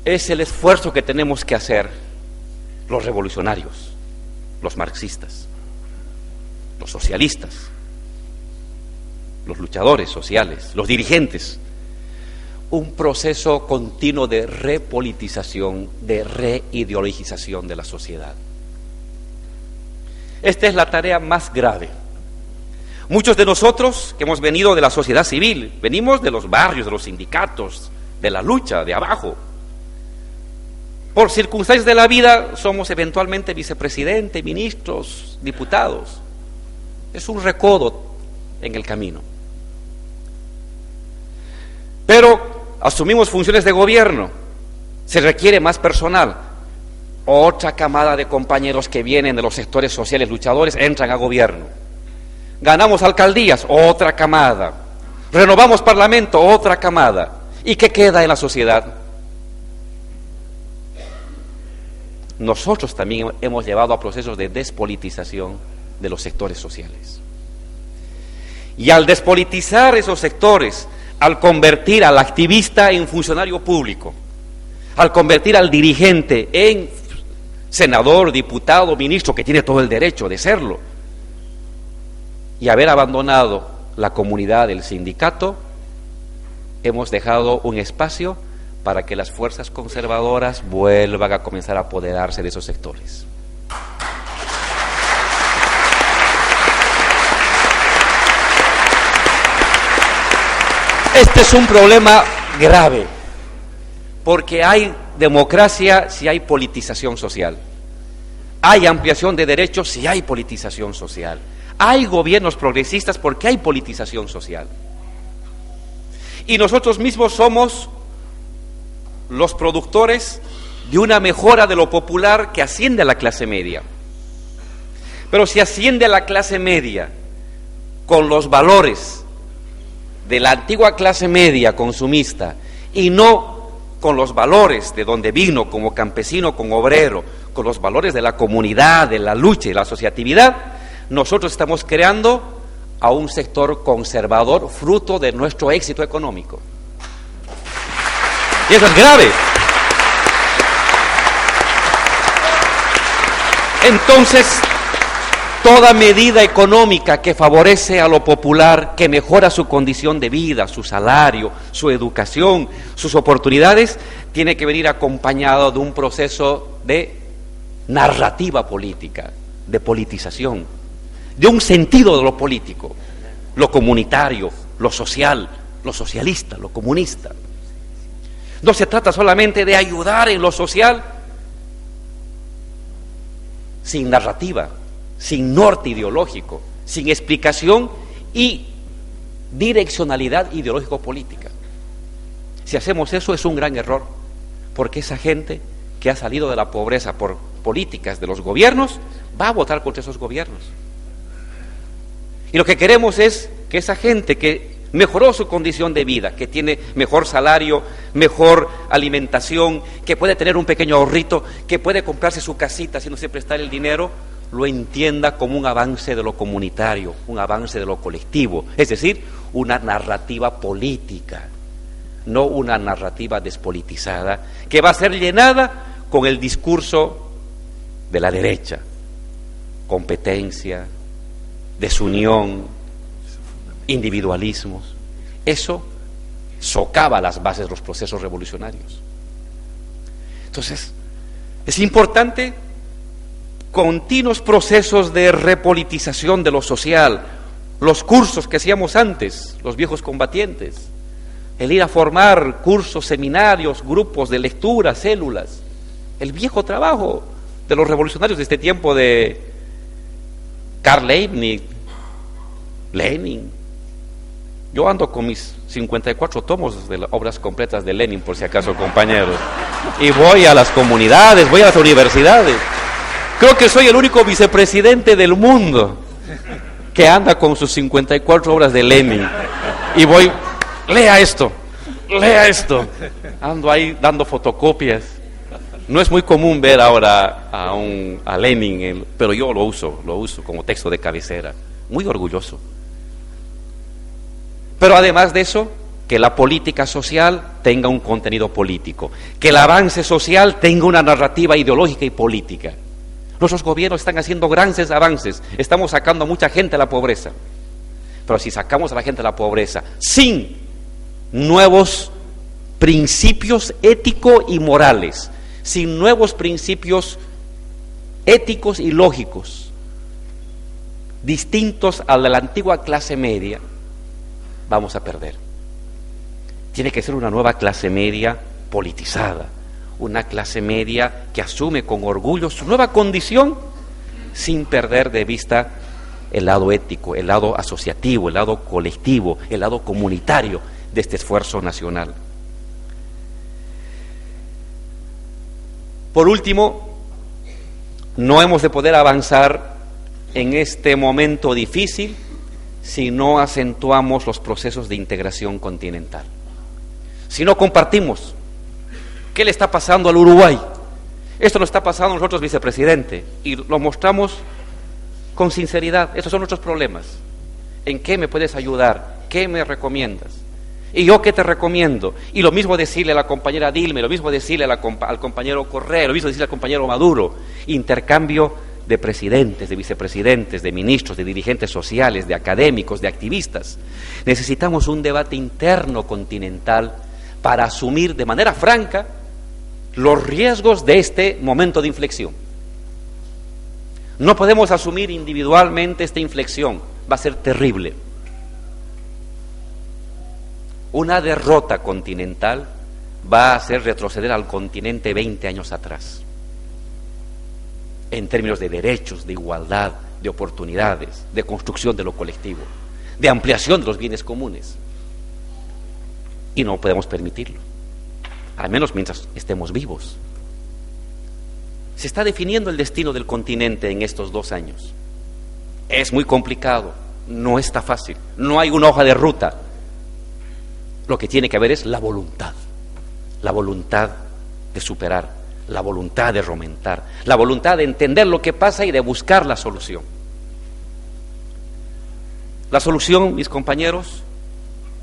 es el esfuerzo que tenemos que hacer los revolucionarios, los marxistas, los socialistas, los luchadores sociales, los dirigentes, un proceso continuo de repolitización, de reideologización de la sociedad. Esta es la tarea más grave. Muchos de nosotros que hemos venido de la sociedad civil, venimos de los barrios, de los sindicatos, de la lucha, de abajo. Por circunstancias de la vida somos eventualmente vicepresidentes, ministros, diputados. Es un recodo en el camino. Pero asumimos funciones de gobierno, se requiere más personal. Otra camada de compañeros que vienen de los sectores sociales luchadores entran a gobierno. Ganamos alcaldías, otra camada. Renovamos parlamento, otra camada. ¿Y qué queda en la sociedad? Nosotros también hemos llevado a procesos de despolitización de los sectores sociales. Y al despolitizar esos sectores, al convertir al activista en funcionario público, al convertir al dirigente en senador, diputado, ministro, que tiene todo el derecho de serlo, y haber abandonado la comunidad del sindicato, hemos dejado un espacio para que las fuerzas conservadoras vuelvan a comenzar a apoderarse de esos sectores. Este es un problema grave, porque hay democracia si hay politización social, hay ampliación de derechos si hay politización social, hay gobiernos progresistas porque hay politización social. Y nosotros mismos somos los productores de una mejora de lo popular que asciende a la clase media. Pero si asciende a la clase media con los valores de la antigua clase media consumista y no con los valores de donde vino como campesino, como obrero, con los valores de la comunidad, de la lucha y la asociatividad, nosotros estamos creando a un sector conservador fruto de nuestro éxito económico. Y eso es grave. Entonces, toda medida económica que favorece a lo popular, que mejora su condición de vida, su salario, su educación, sus oportunidades, tiene que venir acompañado de un proceso de narrativa política, de politización, de un sentido de lo político, lo comunitario, lo social, lo socialista, lo comunista. No se trata solamente de ayudar en lo social sin narrativa, sin norte ideológico, sin explicación y direccionalidad ideológico-política. Si hacemos eso es un gran error, porque esa gente que ha salido de la pobreza por políticas de los gobiernos va a votar contra esos gobiernos. Y lo que queremos es que esa gente que mejoró su condición de vida, que tiene mejor salario, mejor alimentación, que puede tener un pequeño ahorrito, que puede comprarse su casita si no se prestar el dinero, lo entienda como un avance de lo comunitario, un avance de lo colectivo, es decir, una narrativa política, no una narrativa despolitizada, que va a ser llenada con el discurso de la derecha, competencia, desunión, individualismos. Eso socava las bases de los procesos revolucionarios. Entonces, es importante continuos procesos de repolitización de lo social, los cursos que hacíamos antes, los viejos combatientes, el ir a formar cursos, seminarios, grupos de lectura, células, el viejo trabajo de los revolucionarios de este tiempo de Karl Leibniz, Lenin. Yo ando con mis 54 tomos de las obras completas de Lenin, por si acaso, compañeros, y voy a las comunidades, voy a las universidades. Creo que soy el único vicepresidente del mundo que anda con sus 54 obras de Lenin. Y voy, lea esto. Ando ahí dando fotocopias. No es muy común ver ahora a Lenin, pero yo lo uso como texto de cabecera. Muy orgulloso. Pero además de eso, que la política social tenga un contenido político, que el avance social tenga una narrativa ideológica y política. Nuestros gobiernos están haciendo grandes avances, estamos sacando a mucha gente de la pobreza. Pero si sacamos a la gente de la pobreza sin nuevos principios éticos y morales, sin nuevos principios éticos y lógicos, distintos a la antigua clase media, vamos a perder. Tiene que ser una nueva clase media politizada, una clase media que asume con orgullo su nueva condición sin perder de vista el lado ético, el lado asociativo, el lado colectivo, el lado comunitario de este esfuerzo nacional. Por último, no hemos de poder avanzar en este momento difícil si no acentuamos los procesos de integración continental. Si no compartimos qué le está pasando al Uruguay, esto nos está pasando a nosotros, vicepresidente, y lo mostramos con sinceridad. Estos son nuestros problemas. ¿En qué me puedes ayudar? ¿Qué me recomiendas? ¿Y yo qué te recomiendo? Y lo mismo decirle a la compañera Dilma, lo mismo decirle al compañero Correa, lo mismo decirle al compañero Maduro. Intercambio de presidentes, de vicepresidentes, de ministros, de dirigentes sociales, de académicos, de activistas. Necesitamos un debate interno continental para asumir de manera franca los riesgos de este momento de inflexión. No podemos asumir individualmente esta inflexión, va a ser terrible. Una derrota continental va a hacer retroceder al continente 20 años atrás, en términos de derechos, de igualdad, de oportunidades, de construcción de lo colectivo, de ampliación de los bienes comunes. Y no podemos permitirlo, al menos mientras estemos vivos. Se está definiendo el destino del continente en estos 2 años. Es muy complicado, no está fácil, no hay una hoja de ruta. Lo que tiene que haber es la voluntad de superar, la voluntad de remontar, la voluntad de entender lo que pasa y de buscar la solución. La solución, mis compañeros,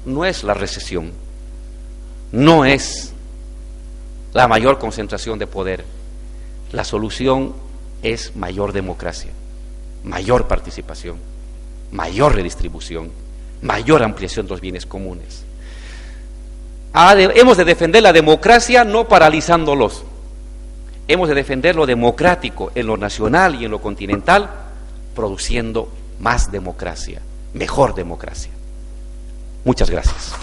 no es la recesión, no es la mayor concentración de poder. La solución es mayor democracia, mayor participación, mayor redistribución, mayor ampliación de los bienes comunes. Hemos de defender la democracia no paralizándolos. Hemos de defender lo democrático en lo nacional y en lo continental, produciendo más democracia, mejor democracia. Muchas gracias.